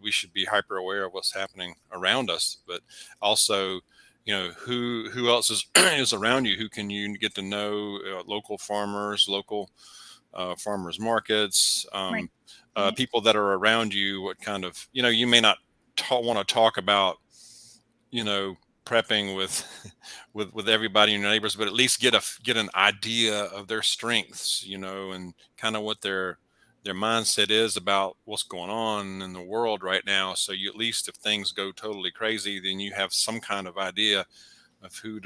we should be hyper aware of what's happening around us, but also, who else is around you? Who can you get to know? Local farmers, local farmers markets, people that are around you. What kind of, you may not want to talk about, prepping with everybody in your neighbors, but at least get an idea of their strengths, and kind of what their mindset is about what's going on in the world right now. So you, at least if things go totally crazy, then you have some kind of idea of who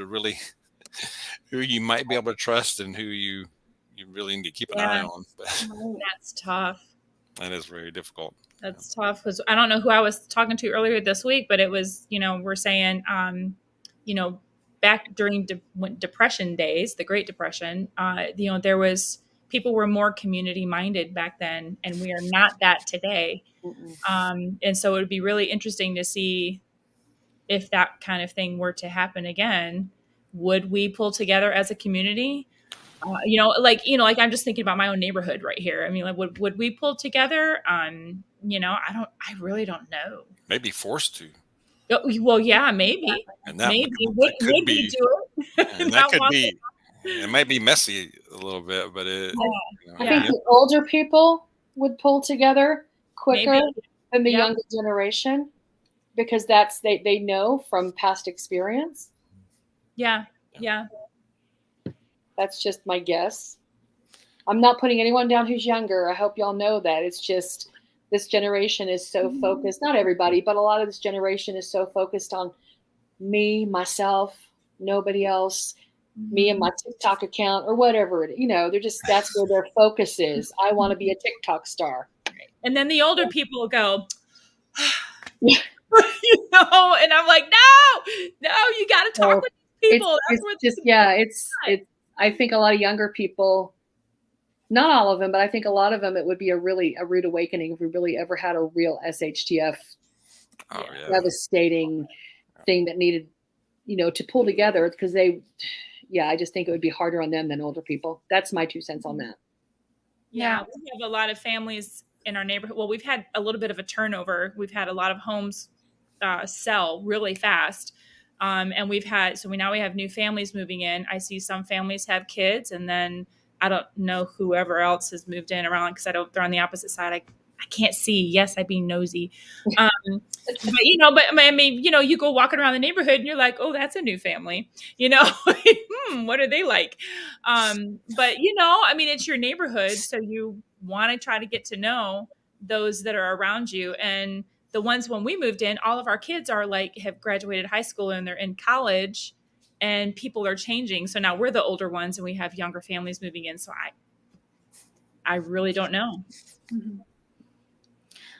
you might be able to trust and who you really need to keep an eye on. That's tough. That is very difficult. That's tough, because I don't know who I was talking to earlier this week, but it was, we're saying, back during Depression days, the Great Depression, people were more community minded back then, and we are not that today. And so it would be really interesting to see if that kind of thing were to happen again. Would we pull together as a community? Like I'm just thinking about my own neighborhood right here. I mean, like, would we pull together? I really don't know. Maybe forced to. Well, yeah, maybe. And that Maybe. would Would be, we do it? and that could be, it may be messy a little bit, but I think the older people would pull together quicker Maybe. than the younger generation, because they know from past experience. Yeah. That's just my guess. I'm not putting anyone down who's younger. I hope y'all know that. It's just this generation is so focused, not everybody, but a lot of this generation is so focused on me, myself, nobody else, me and my TikTok account or whatever. They're just, that's where their focus is. I want to be a TikTok star. And then the older people go, and I'm like, no, you got to talk with these people. I think a lot of younger people, not all of them, but I think a lot of them, it would be a rude awakening if we really ever had a real SHTF devastating thing that needed, to pull together, because I just think it would be harder on them than older people. That's my 2 cents on that. Yeah. We have a lot of families in our neighborhood. Well, we've had a little bit of a turnover. We've had a lot of homes sell really fast. And we now have new families moving in. I see some families have kids, and then I don't know whoever else has moved in around, because they're on the opposite side. I can't see. Yes, I'd be nosy. But I mean, you go walking around the neighborhood and you're like, oh, that's a new family, what are they like? But I mean, it's your neighborhood. So you want to try to get to know those that are around you. And the ones when we moved in, all of our kids have graduated high school and they're in college, and people are changing. So now we're the older ones and we have younger families moving in. So I really don't know. Mm-hmm.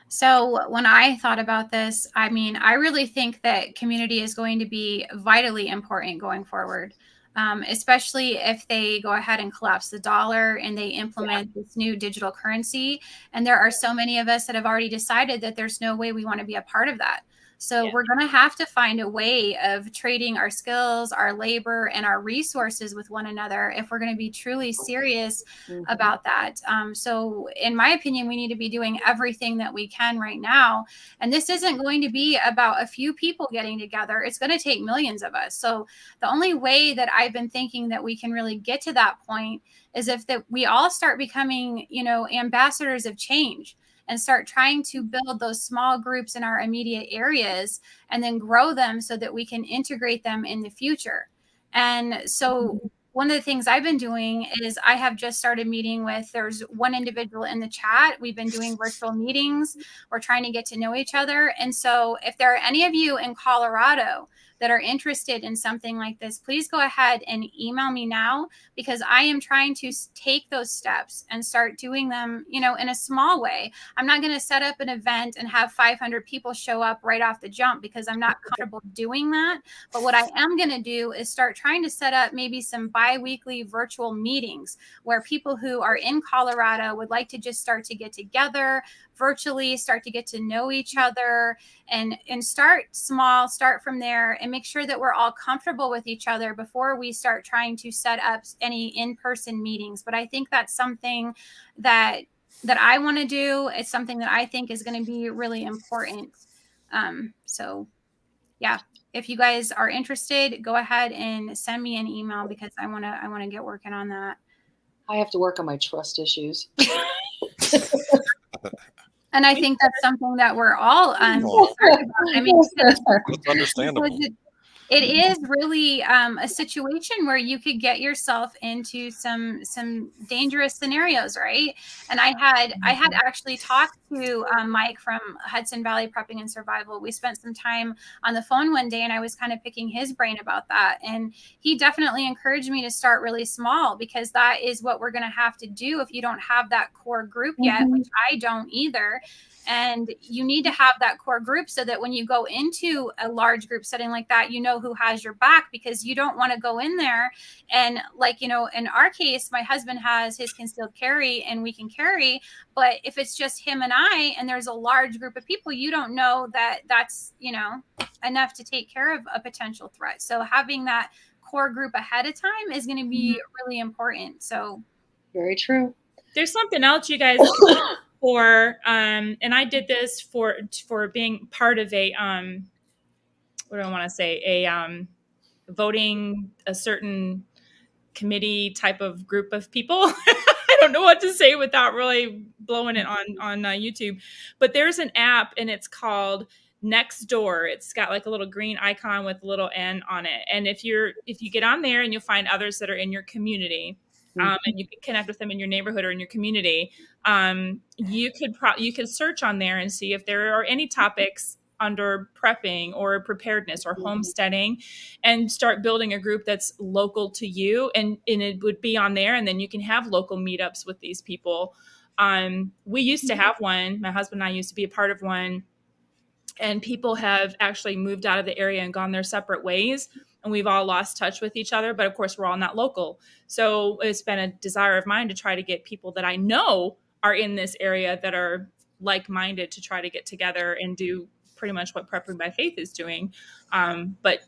So when I thought about this, I mean, I really think that community is going to be vitally important going forward, especially if they go ahead and collapse the dollar and they implement this new digital currency. And there are so many of us that have already decided that there's no way we want to be a part of that. So we're going to have to find a way of trading our skills, our labor, and our resources with one another if we're going to be truly serious about that. So in my opinion, we need to be doing everything that we can right now. And this isn't going to be about a few people getting together. It's going to take millions of us. So the only way that I've been thinking that we can really get to that point is if we all start becoming, ambassadors of change, and start trying to build those small groups in our immediate areas and then grow them so that we can integrate them in the future. And so one of the things I've been doing is I have just started meeting there's one individual in the chat. We've been doing virtual meetings. We're trying to get to know each other. And so if there are any of you in Colorado that are interested in something like this, please go ahead and email me now, because I am trying to take those steps and start doing them, in a small way. I'm not going to set up an event and have 500 people show up right off the jump, because I'm not comfortable doing that. But what I am going to do is start trying to set up maybe some bi-weekly virtual meetings where people who are in Colorado would like to just start to get together virtually, start to get to know each other, and start small, start from there, and make sure that we're all comfortable with each other before we start trying to set up any in-person meetings. But I think that's something that I want to do. It's something that I think is going to be really important. So yeah, if you guys are interested, go ahead and send me an email, because I want to get working on that. I have to work on my trust issues. And I think that's something that we're all I mean, it's understandable. It is really a situation where you could get yourself into some dangerous scenarios, right? And I had actually talked to Mike from Hudson Valley Prepping and Survival. We spent some time on the phone one day, and I was kind of picking his brain about that. And he definitely encouraged me to start really small, because that is what we're going to have to do if you don't have that core group yet, which I don't either. And you need to have that core group so that when you go into a large group setting like that, know who has your back, because you don't want to go in there and, like, you know, in our case, my husband has his concealed carry and we can carry, but if it's just him and I and there's a large group of people, you don't know that that's, you know, enough to take care of a potential threat. So having that core group ahead of time is going to be really important. So very true. There's something else you guys for, and I did this for being part of a, what do I want to say? Voting a certain committee type of group of people. I don't know what to say without really blowing it on YouTube, but there's an app and it's called Nextdoor. It's got like a little green icon with a little N on it. And if you get on there and you'll find others that are in your community, and you can connect with them in your neighborhood or in your community, you could search on there and see if there are any topics under prepping or preparedness or homesteading, and start building a group that's local to you, and it would be on there, and then you can have local meetups with these people. We used to have one. My husband and I used to be a part of one, and people have actually moved out of the area and gone their separate ways, and we've all lost touch with each other. But of course, we're all not local. So it's been a desire of mine to try to get people that I know are in this area that are like-minded to try to get together and do pretty much what Prepping by Faith is doing, but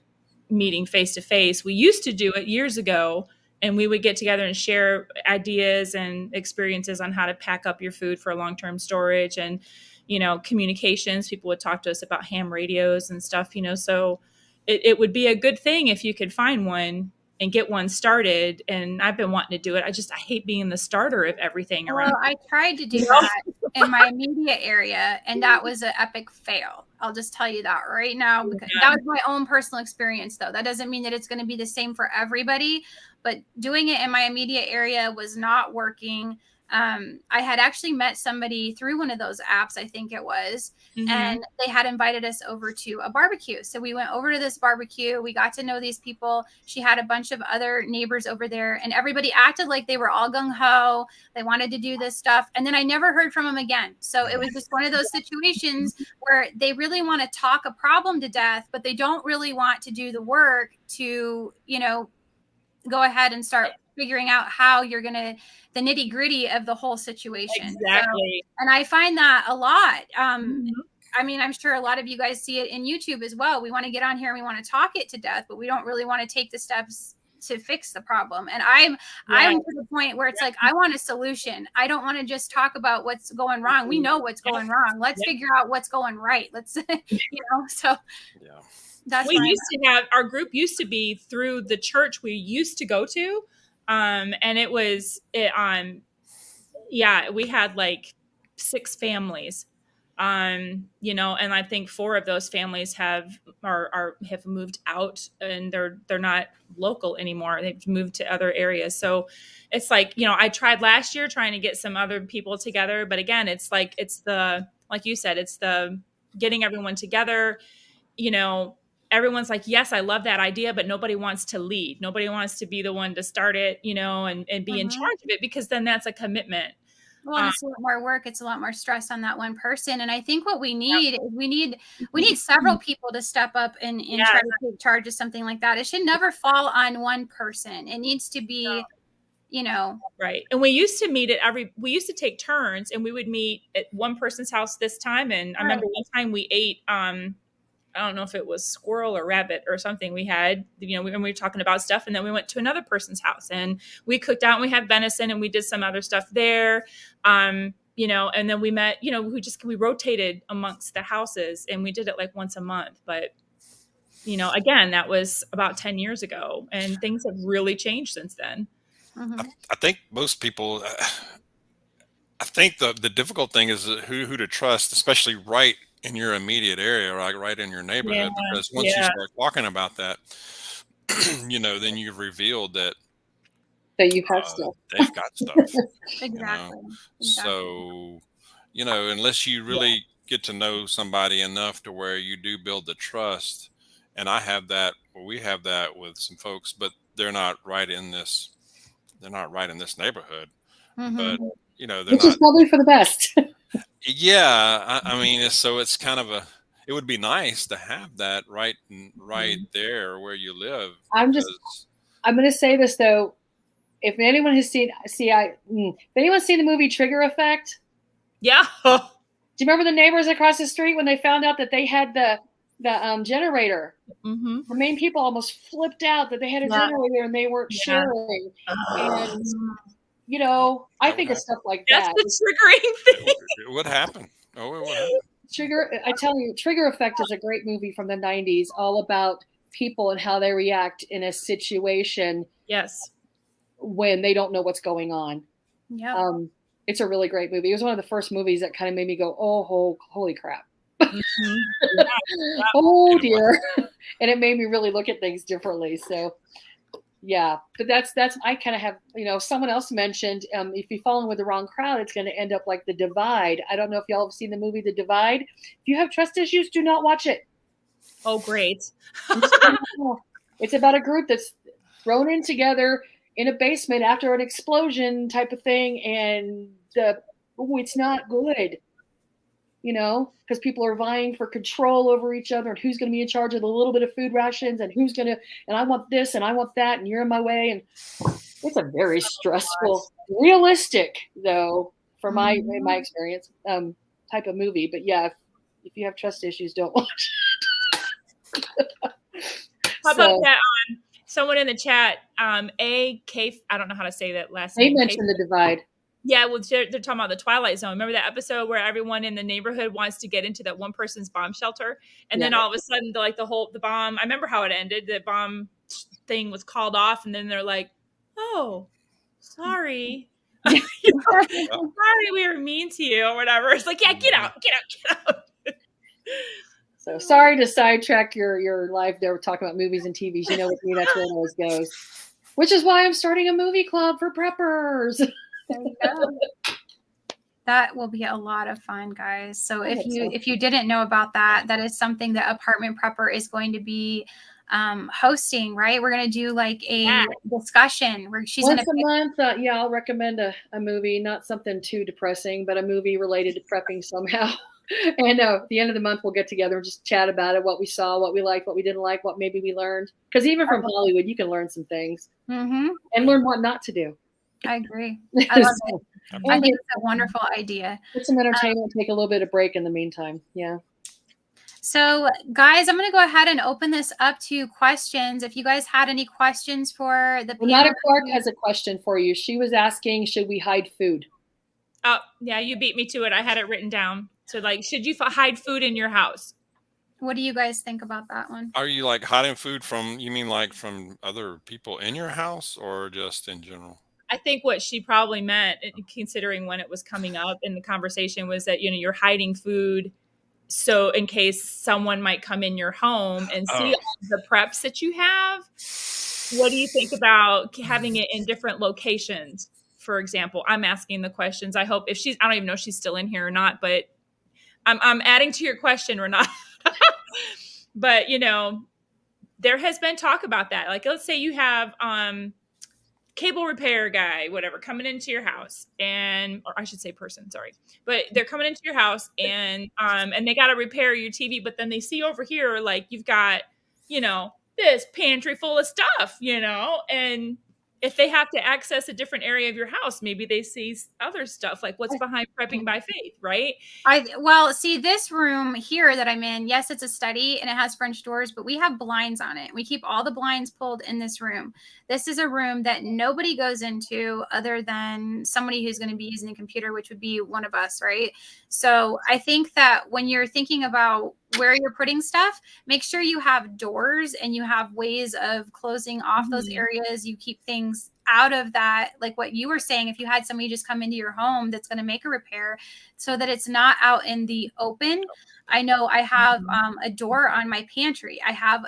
meeting face to face. We used to do it years ago, and we would get together and share ideas and experiences on how to pack up your food for long-term storage, and, you know, communications. People would talk to us about ham radios and stuff, you know, so it would be a good thing if you could find one and get one started. And I've been wanting to do it. I hate being the starter of everything around. Well, I tried to do that in my immediate area, and that was an epic fail. I'll just tell you that right now, because that was my own personal experience, though. That doesn't mean that it's going to be the same for everybody, but doing it in my immediate area was not working. I had actually met somebody through one of those apps, I think it was, and they had invited us over to a barbecue. So we went over to this barbecue. We got to know these people. She had a bunch of other neighbors over there, and everybody acted like they were all gung-ho. They wanted to do this stuff. And then I never heard from them again. So it was just one of those situations where they really want to talk a problem to death, but they don't really want to do the work to, you know, go ahead and start figuring out how you're going to, the nitty gritty of the whole situation. Exactly. So, and I find that a lot. I mean, I'm sure a lot of you guys see it in YouTube as well. We want to get on here and we want to talk it to death, but we don't really want to take the steps to fix the problem. And I'm to the point where it's like, I want a solution. I don't want to just talk about what's going wrong. We know what's going wrong. Let's figure out what's going right. Let's, you know, so that's we used to have, our group used to be through the church we used to go to. And it was, we had like 6 families, you know, and I think 4 of those families have moved out, and they're not local anymore. They've moved to other areas. So it's like, you know, I tried last year trying to get some other people together, but again, it's like, like you said, it's the getting everyone together, you know. Everyone's like, yes, I love that idea, but nobody wants to lead. Nobody wants to be the one to start it, you know, and be in charge of it, because then that's a commitment. Well, it's a lot more work. It's a lot more stress on that one person. And I think what we need is we need several people to step up and try to take charge of something like that. It should never fall on one person. It needs to be, you know. Right. And we used to meet we used to take turns, and we would meet at one person's house this time. And I remember one time we ate, I don't know if it was squirrel or rabbit or something we had, you know, when we were talking about stuff. And then we went to another person's house and we cooked out, and we had venison, and we did some other stuff there. You know, and then we met, you know, we rotated amongst the houses, and we did it like once a month. But, you know, again, that was about 10 years ago, and things have really changed since then. I think most people, I think the difficult thing is who to trust, especially right in your immediate area, right in your neighborhood, because once you start talking about that, you know, then you've revealed that you've had stuff. They've got stuff. Exactly. You know? So, you know, unless you really get to know somebody enough to where you do build the trust, and I have that, or we have that with some folks, but they're not right in this neighborhood. But you know, which is probably for the best. Yeah, I mean, so it's kind of it would be nice to have that right there where you live. I'm going to say this though. If anyone has seen, if anyone's seen the movie Trigger Effect, yeah. Do you remember the neighbors across the street when they found out that they had the generator? Mm-hmm. The main people almost flipped out that they had a generator and they weren't sharing. And you know, I think of stuff like that. That's the triggering thing. It would happen. Oh, it would happen. I tell you, Trigger Effect is a great movie from the 90s, all about people and how they react in a situation. Yes. When they don't know what's going on. Yeah. It's a really great movie. It was one of the first movies that kind of made me go, oh, holy crap. Mm-hmm. Oh dear. And it made me really look at things differently. So yeah, but that's, I kind of have, you know, someone else mentioned, if you fall in with the wrong crowd, it's going to end up like The Divide. I don't know if y'all have seen the movie The Divide. If you have trust issues, do not watch it. Oh, great. It's about a group that's thrown in together in a basement after an explosion type of thing. And it's not good, you know, because people are vying for control over each other and who's going to be in charge of the little bit of food rations and and I want this and I want that and you're in my way. And it's a very stressful, realistic though, from in my experience, type of movie. But yeah, if you have trust issues, don't watch it. How about that? Someone in the chat, I don't know how to say that last name. They mentioned The Divide. Yeah, well, they're talking about the Twilight Zone. Remember that episode where everyone in the neighborhood wants to get into that one person's bomb shelter, and then all of a sudden, the bomb. I remember how it ended. The bomb thing was called off, and then they're like, "Oh, sorry, sorry, we were mean to you, or whatever." It's like, yeah, get out. So sorry to sidetrack your life there. We're talking about movies and TVs. You know, with me, that's where it always goes. Which is why I'm starting a movie club for preppers. There you go. That will be a lot of fun, guys. So if you didn't know about that, that is something that Apartment Prepper is going to be hosting, right? We're going to do like a discussion where she's once a month. I'll recommend a movie, not something too depressing, but a movie related to prepping somehow. And at the end of the month, we'll get together and just chat about it, what we saw, what we liked, what we didn't like, what maybe we learned. Because even from Hollywood, you can learn some things and learn what not to do. I agree. I love it. I think it's a wonderful idea. Get some entertainment, take a little bit of break in the meantime. Yeah. So, guys, I'm going to go ahead and open this up to questions. If you guys had any questions for the panel. Renata Clark has a question for you. She was asking, should we hide food? Oh, yeah, you beat me to it. I had it written down. So, like, should you hide food in your house? What do you guys think about that one? Are you like hiding food from other people in your house or just in general? I think what she probably meant, considering when it was coming up in the conversation, was that, you know, you're hiding food. So in case someone might come in your home and see all the preps that you have, what do you think about having it in different locations? For example, I'm asking the questions. I hope I don't even know if she's still in here or not, but I'm adding to your question, Renata. But, you know, there has been talk about that. Like, let's say you have cable repair guy, whatever, coming into your house, or I should say person, sorry. But they're coming into your house and they got to repair your TV, but then they see over here, like, you've got, you know, this pantry full of stuff, you know, and if they have to access a different area of your house, maybe they see other stuff, like what's behind Prepping by Faith, right? Well, see, this room here that I'm in, yes, it's a study and it has French doors, but we have blinds on it. We keep all the blinds pulled in this room. This is a room that nobody goes into other than somebody who's going to be using a computer, which would be one of us, right? So I think that when you're thinking about where you're putting stuff, make sure you have doors and you have ways of closing off those areas. You keep things out of that, like what you were saying, if you had somebody just come into your home that's going to make a repair, so that it's not out in the open. I know I have a door on my pantry. I have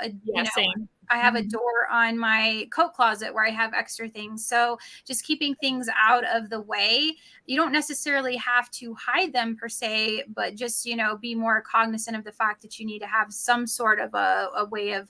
I have a door on my coat closet where I have extra things. So just keeping things out of the way. You don't necessarily have to hide them per se, but just, you know, be more cognizant of the fact that you need to have some sort of a way of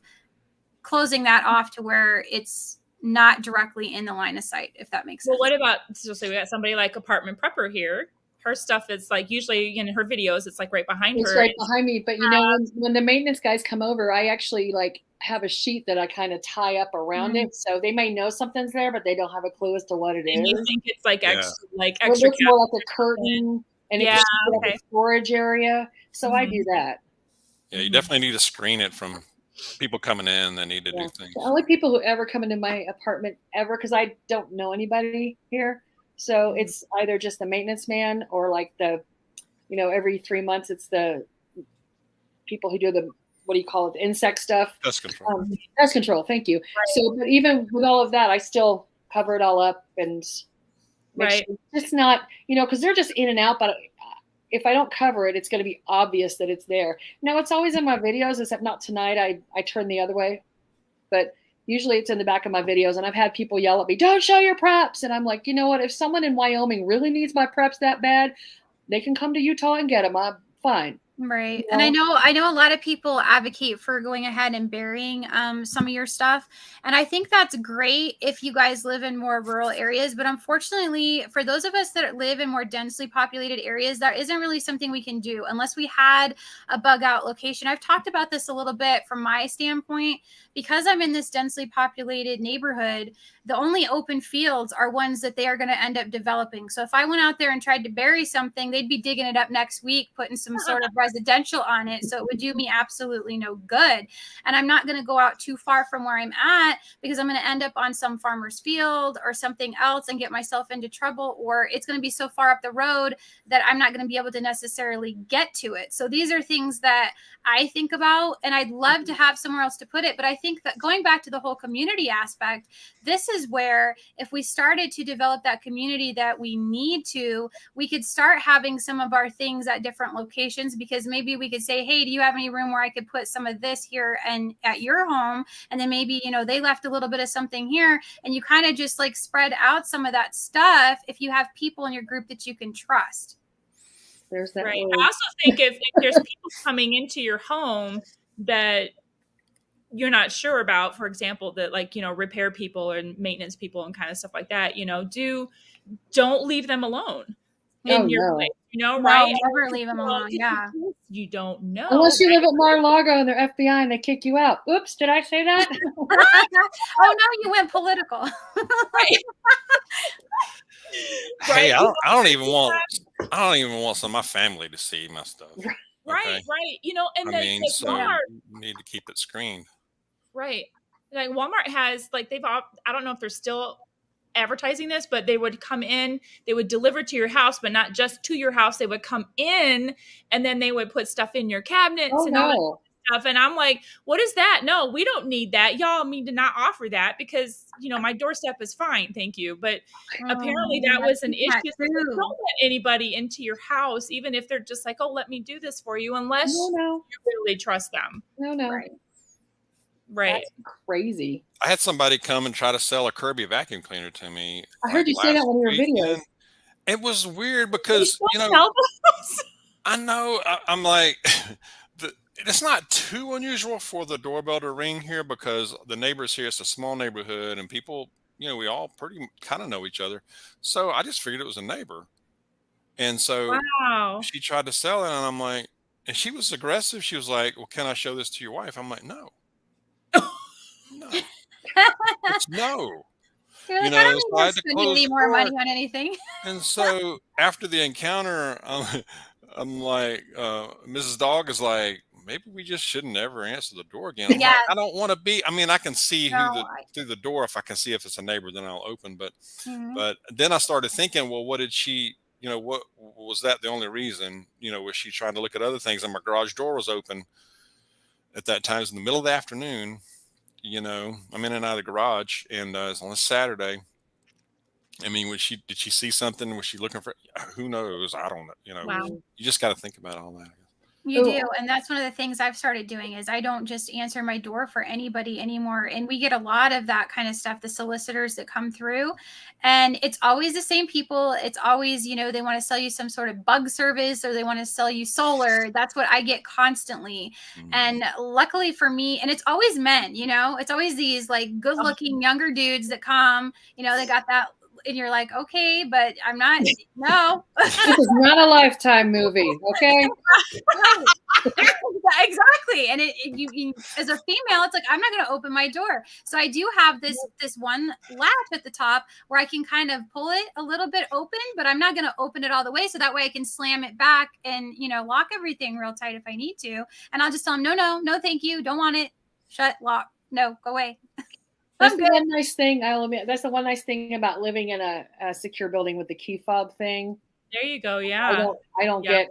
closing that off to where it's not directly in the line of sight, if that makes sense. Well, what about, so say we got somebody like Apartment Prepper here, her stuff is like usually in her videos, it's like right behind It's her. right behind me. But you know, when the maintenance guys come over, I actually like have a sheet that I kind of tie up around it. So they may know something's there, but they don't have a clue as to what it And is. you think it's like Yeah. extra, like It extra looks more like a curtain, and it Yeah, just like okay. a storage area. So I do that. Yeah, you definitely need to screen it from people coming in that need to do things. The only people who ever come into my apartment ever, because I don't know anybody here. So it's either just the maintenance man or like the, you know, every 3 months it's the people who do the, what do you call it, the insect stuff? Pest control. Pest control, thank you. Right. So, but even with all of that, I still cover it all up and make sure it's just not, you know, because they're just in and out, but if I don't cover it, it's going to be obvious that it's there. No, it's always in my videos, except not tonight. I turn the other way, but usually it's in the back of my videos. And I've had people yell at me, "Don't show your preps." And I'm like, you know what? If someone in Wyoming really needs my preps that bad, they can come to Utah and get them. I'm fine. Right. You know? And I know a lot of people advocate for going ahead and burying some of your stuff. And I think that's great if you guys live in more rural areas. But unfortunately, for those of us that live in more densely populated areas, that isn't really something we can do unless we had a bug out location. I've talked about this a little bit from my standpoint. Because I'm in this densely populated neighborhood, the only open fields are ones that they are going to end up developing. So if I went out there and tried to bury something, they'd be digging it up next week, putting some sort of residential on it. So it would do me absolutely no good. And I'm not going to go out too far from where I'm at because I'm going to end up on some farmer's field or something else and get myself into trouble, or it's going to be so far up the road that I'm not going to be able to necessarily get to it. So these are things that I think about, and I'd love to have somewhere else to put it. But I think that going back to the whole community aspect, this is where if we started to develop that community that we need to, we could start having some of our things at different locations, because maybe we could say, hey, do you have any room where I could put some of this here and at your home? And then maybe, you know, they left a little bit of something here, and you kind of just like spread out some of that stuff if you have people in your group that you can trust. There's that. Right. I also think if there's people coming into your home that you're not sure about, for example, that like, you know, repair people and maintenance people and kind of stuff like that, you know, don't leave them alone in your place, you know, right? Never leave them alone. Yeah. You don't know. Unless you live at Mar-a-Lago and they're FBI and they kick you out. Oops, did I say that? Oh no, you went political. Hey, I don't even want some of my family to see my stuff. Right. You know, and then like, so Walmart, you need to keep it screened. Right. Like Walmart has, like, I don't know if they're still advertising this, but they would come in, they would deliver to your house, but not just to your house. They would come in and then they would put stuff in your cabinets and all that stuff. And I'm like, what is that? No, we don't need that. Y'all need to not offer that because, you know, my doorstep is fine. Thank you. But apparently that was an issue. So don't let anybody into your house, even if they're just like, oh, let me do this for you, unless you really trust them. No. Right. That's crazy. I had somebody come and try to sell a Kirby vacuum cleaner to me. I heard you say that on your videos. It was weird because, you know, I know I'm like, it's not too unusual for the doorbell to ring here because the neighbors here, it's a small neighborhood and people, you know, we all pretty kind of know each other. So I just figured it was a neighbor. And so she tried to sell it and I'm like, and she was aggressive. She was like, well, can I show this to your wife? I'm like, no. No. You're like, you know, I don't so I had to spend close any more money on anything. And so after the encounter, I'm like, Mrs. Dog is like, maybe we just shouldn't ever answer the door again. Like, I don't want to be. I mean, I can see through the door. If I can see if it's a neighbor, then I'll open. But then I started thinking, well, what did she? You know, what was that the only reason? You know, was she trying to look at other things? And my garage door was open at that time. It was in the middle of the afternoon. You know, I'm in and out of the garage, and it's on a Saturday. I mean, did she see something? Was she looking for? Who knows? I don't know. You know, you just got to think about all that. You do. And that's one of the things I've started doing is I don't just answer my door for anybody anymore. And we get a lot of that kind of stuff, the solicitors that come through, and it's always the same people. It's always, you know, they want to sell you some sort of bug service or they want to sell you solar. That's what I get constantly. And luckily for me, and it's always men, you know, it's always these like good looking younger dudes that come, you know, they got that and you're like, okay, but I'm not. No. This is not a Lifetime movie, okay? Exactly. And you as a female, it's like, I'm not going to open my door. So I do have this one latch at the top where I can kind of pull it a little bit open, but I'm not going to open it all the way. So that way I can slam it back and, lock everything real tight if I need to. And I'll just tell them, no, thank you. Don't want it. Shut, lock. No, go away. That's the one nice thing, I'll admit, that's the one nice thing about living in a secure building with the key fob thing. There you go. Yeah. I don't get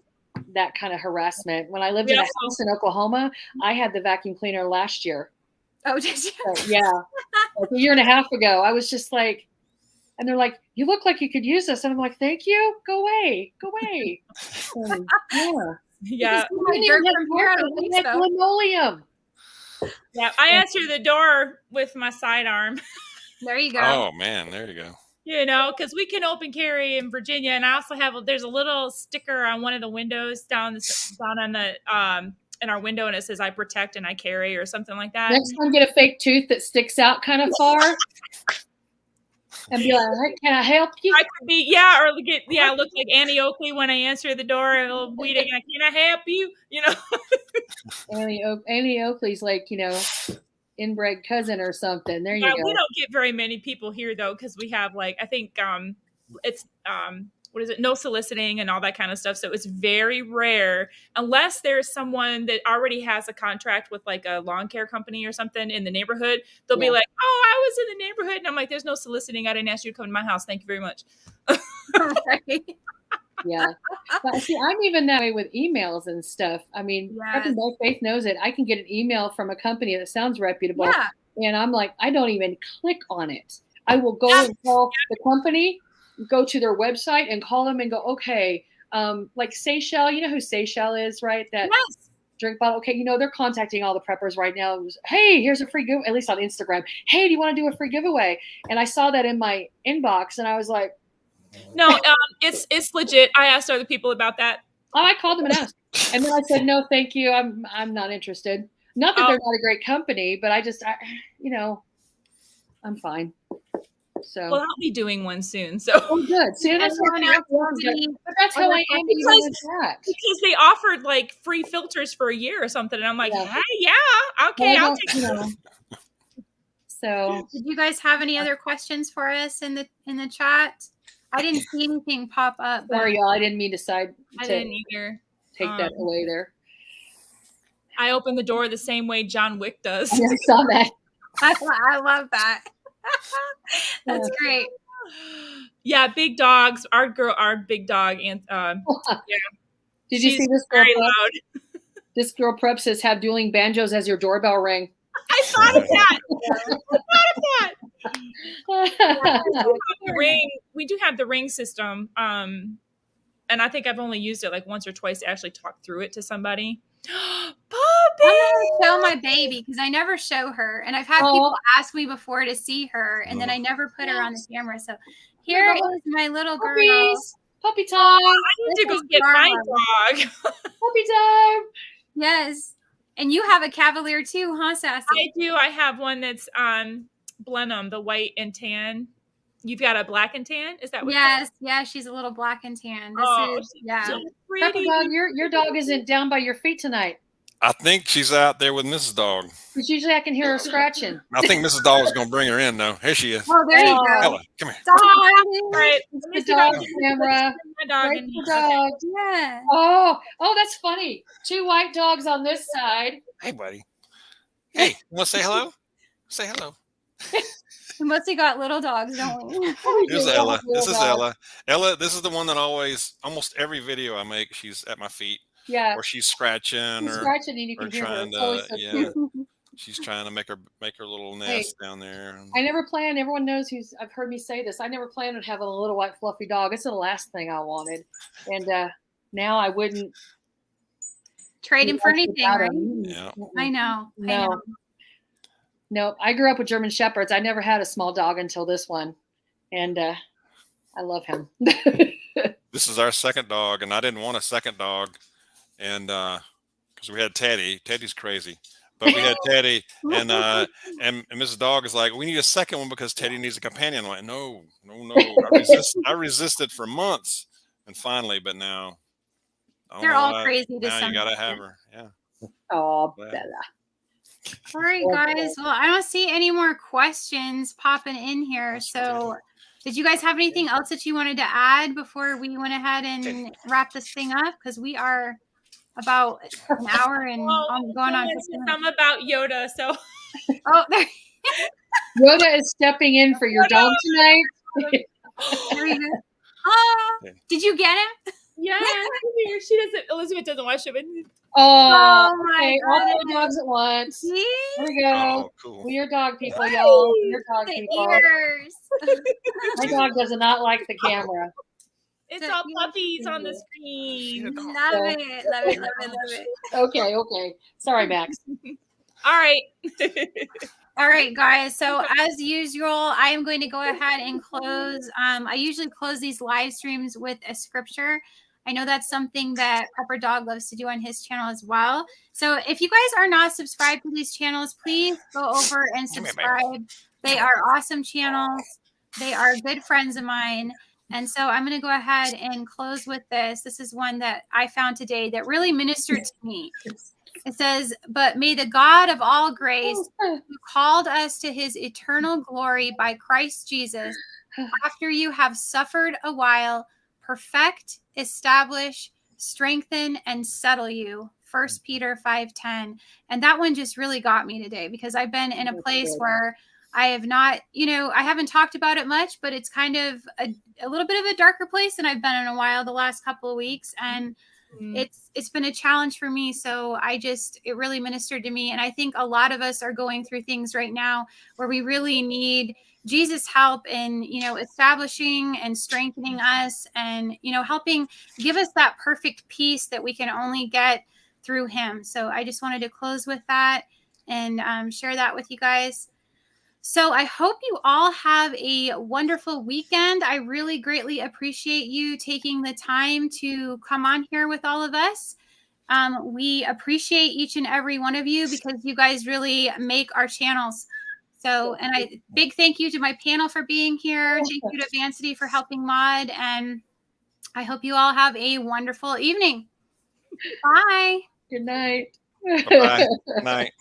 that kind of harassment. When I lived in a house in Oklahoma, I had the vacuum cleaner last year. Oh, did you? So, yeah. Like a year and a half ago, I was just like, and they're like, you look like you could use this. And I'm like, thank you. Go away. Yeah. Yeah. Linoleum. Yeah. I answer the door with my sidearm. There you go. Oh man, there you go. Because we can open carry in Virginia, and I also there's a little sticker on one of the windows down on the in our window, and it says "I protect and I carry" or something like that. Next time, get a fake tooth that sticks out kind of far, and be like, hey, "Can I help you?" I could be, or look like Annie Oakley when I answer the door, and it'll bleed again. Can I help you? Annie Oakley's like, inbred cousin or something. There you go. We don't get very many people here though, because we have I think it's what is it? No soliciting and all that kind of stuff. So it's very rare unless there's someone that already has a contract with like a lawn care company or something in the neighborhood. They'll be like, "Oh, I was in the neighborhood," and I'm like, "There's no soliciting. I didn't ask you to come to my house. Thank you very much." Yeah. But see, I'm even that way with emails and stuff. I mean, Prepping by Faith knows it. I can get an email from a company that sounds reputable. Yeah. And I'm like, I don't even click on it. I will go and call the company, go to their website and call them and go, okay, like Seychelles, you know who Seychelles is, right? That drink bottle. Okay, they're contacting all the preppers right now. Hey, here's a free giveaway, at least on Instagram. Hey, do you want to do a free giveaway? And I saw that in my inbox and I was like, no, it's legit. I asked other people about that. Oh, I called them and asked, and then I said, "No, thank you. I'm not interested." Not that they're not a great company, but I I'm fine. So well, I'll be doing one soon. So good. See, that's how I am. Because they offered like free filters for a year or something, and I'm like, hey, okay, I'll take it. So, did you guys have any other questions for us in the chat? I didn't see anything pop up. Sorry, y'all. I didn't mean to I didn't either. Take that away there. I opened the door the same way John Wick does. I saw that. I love that. That's great. Yeah, big dogs. Our big dog, and Did you see this girl? Very loud. This girl prep says, "Have dueling banjos as your doorbell ring." I thought of that. We do have the ring system, and I think I've only used it like once or twice to actually talk through it to somebody. Puppy! I'm gonna show my baby because I never show her, and I've had people ask me before to see her, and then I never put her on the camera. So here is my little girl. Puppy time! I need to go get my dog. Puppy time! Yes. And you have a Cavalier too, huh, Sassy? I do. I have one that's Blenheim, the white and tan. You've got a black and tan? Is that what? Yes. Yeah, she's a little black and tan. So pretty. Dog, your dog isn't down by your feet tonight. I think she's out there with Mrs. Dog. Because usually I can hear her scratching. I think Mrs. Dog is going to bring her in, though. Here she is. Oh, there you go. Ella, come here. Right. The dog camera. My dog. Dog. Yeah. Oh, that's funny. 2 white dogs on this side. Hey, buddy. Hey, you want to say hello? Say hello. We mostly got little dogs, don't we? Here's Ella. This is Ella. Ella, this is the one that almost every video I make, she's at my feet. Yeah. Or she's scratching and you can hear her. She's trying to make her little nest down there. I never planned. Everyone knows I've heard me say this. I never planned on having a little white fluffy dog. It's the last thing I wanted, and now I wouldn't trade him for anything. Right? Yeah. I know. No. I grew up with German Shepherds. I never had a small dog until this one, and I love him. This is our second dog, and I didn't want a second dog. And because we had Teddy. Teddy's crazy. But we had Teddy, and Mrs. Dog is like, we need a second one because Teddy needs a companion. I'm like, no. I resisted for months, and finally, but now They're all crazy to now some you gotta extent. have her. Yeah. Oh, Glad. Bella. All right, guys. Well, I don't see any more questions popping in here. So, did you guys have anything else that you wanted to add before we went ahead and wrap this thing up? Because we are about an hour and going on. I'm about Yoda, so. Oh, there. Yoda is stepping in for your dog tonight. There you go. Oh, did you get him? Yeah, she doesn't. Elizabeth doesn't watch it, but. Oh, my okay. God. All 4 dogs at once. See? Here we go. Oh, cool. We're your dog people, y'all. We're your dog The people. ears. My dog does not like the camera. It's all puppies on the screen. Love it. Love it. Love it. Love it. Okay. Sorry, Max. All right. All right, guys. So as usual, I am going to go ahead and close. I usually close these live streams with a scripture. I know that's something that Prepper Dog loves to do on his channel as well. So if you guys are not subscribed to these channels, please go over and subscribe. They are awesome channels. They are good friends of mine. And so I'm going to go ahead and close with this. This is one that I found today that really ministered to me. It says, but may the God of all grace, who called us to his eternal glory by Christ Jesus, after you have suffered a while, perfect, establish, strengthen, and settle you. 1 Peter 5:10. And that one just really got me today because I've been in a place where I have not, I haven't talked about it much, but it's kind of a little bit of a darker place than I've been in a while the last couple of weeks. And it's been a challenge for me. So it really ministered to me. And I think a lot of us are going through things right now where we really need Jesus' help in, establishing and strengthening us and, helping give us that perfect peace that we can only get through him. So I just wanted to close with that and share that with you guys. So I hope you all have a wonderful weekend. I really greatly appreciate you taking the time to come on here with all of us. We appreciate each and every one of you because you guys really make our channels. So, and big thank you to my panel for being here. Thank you to Vancity for helping mod. And I hope you all have a wonderful evening. Bye. Good night. Bye-bye. Night.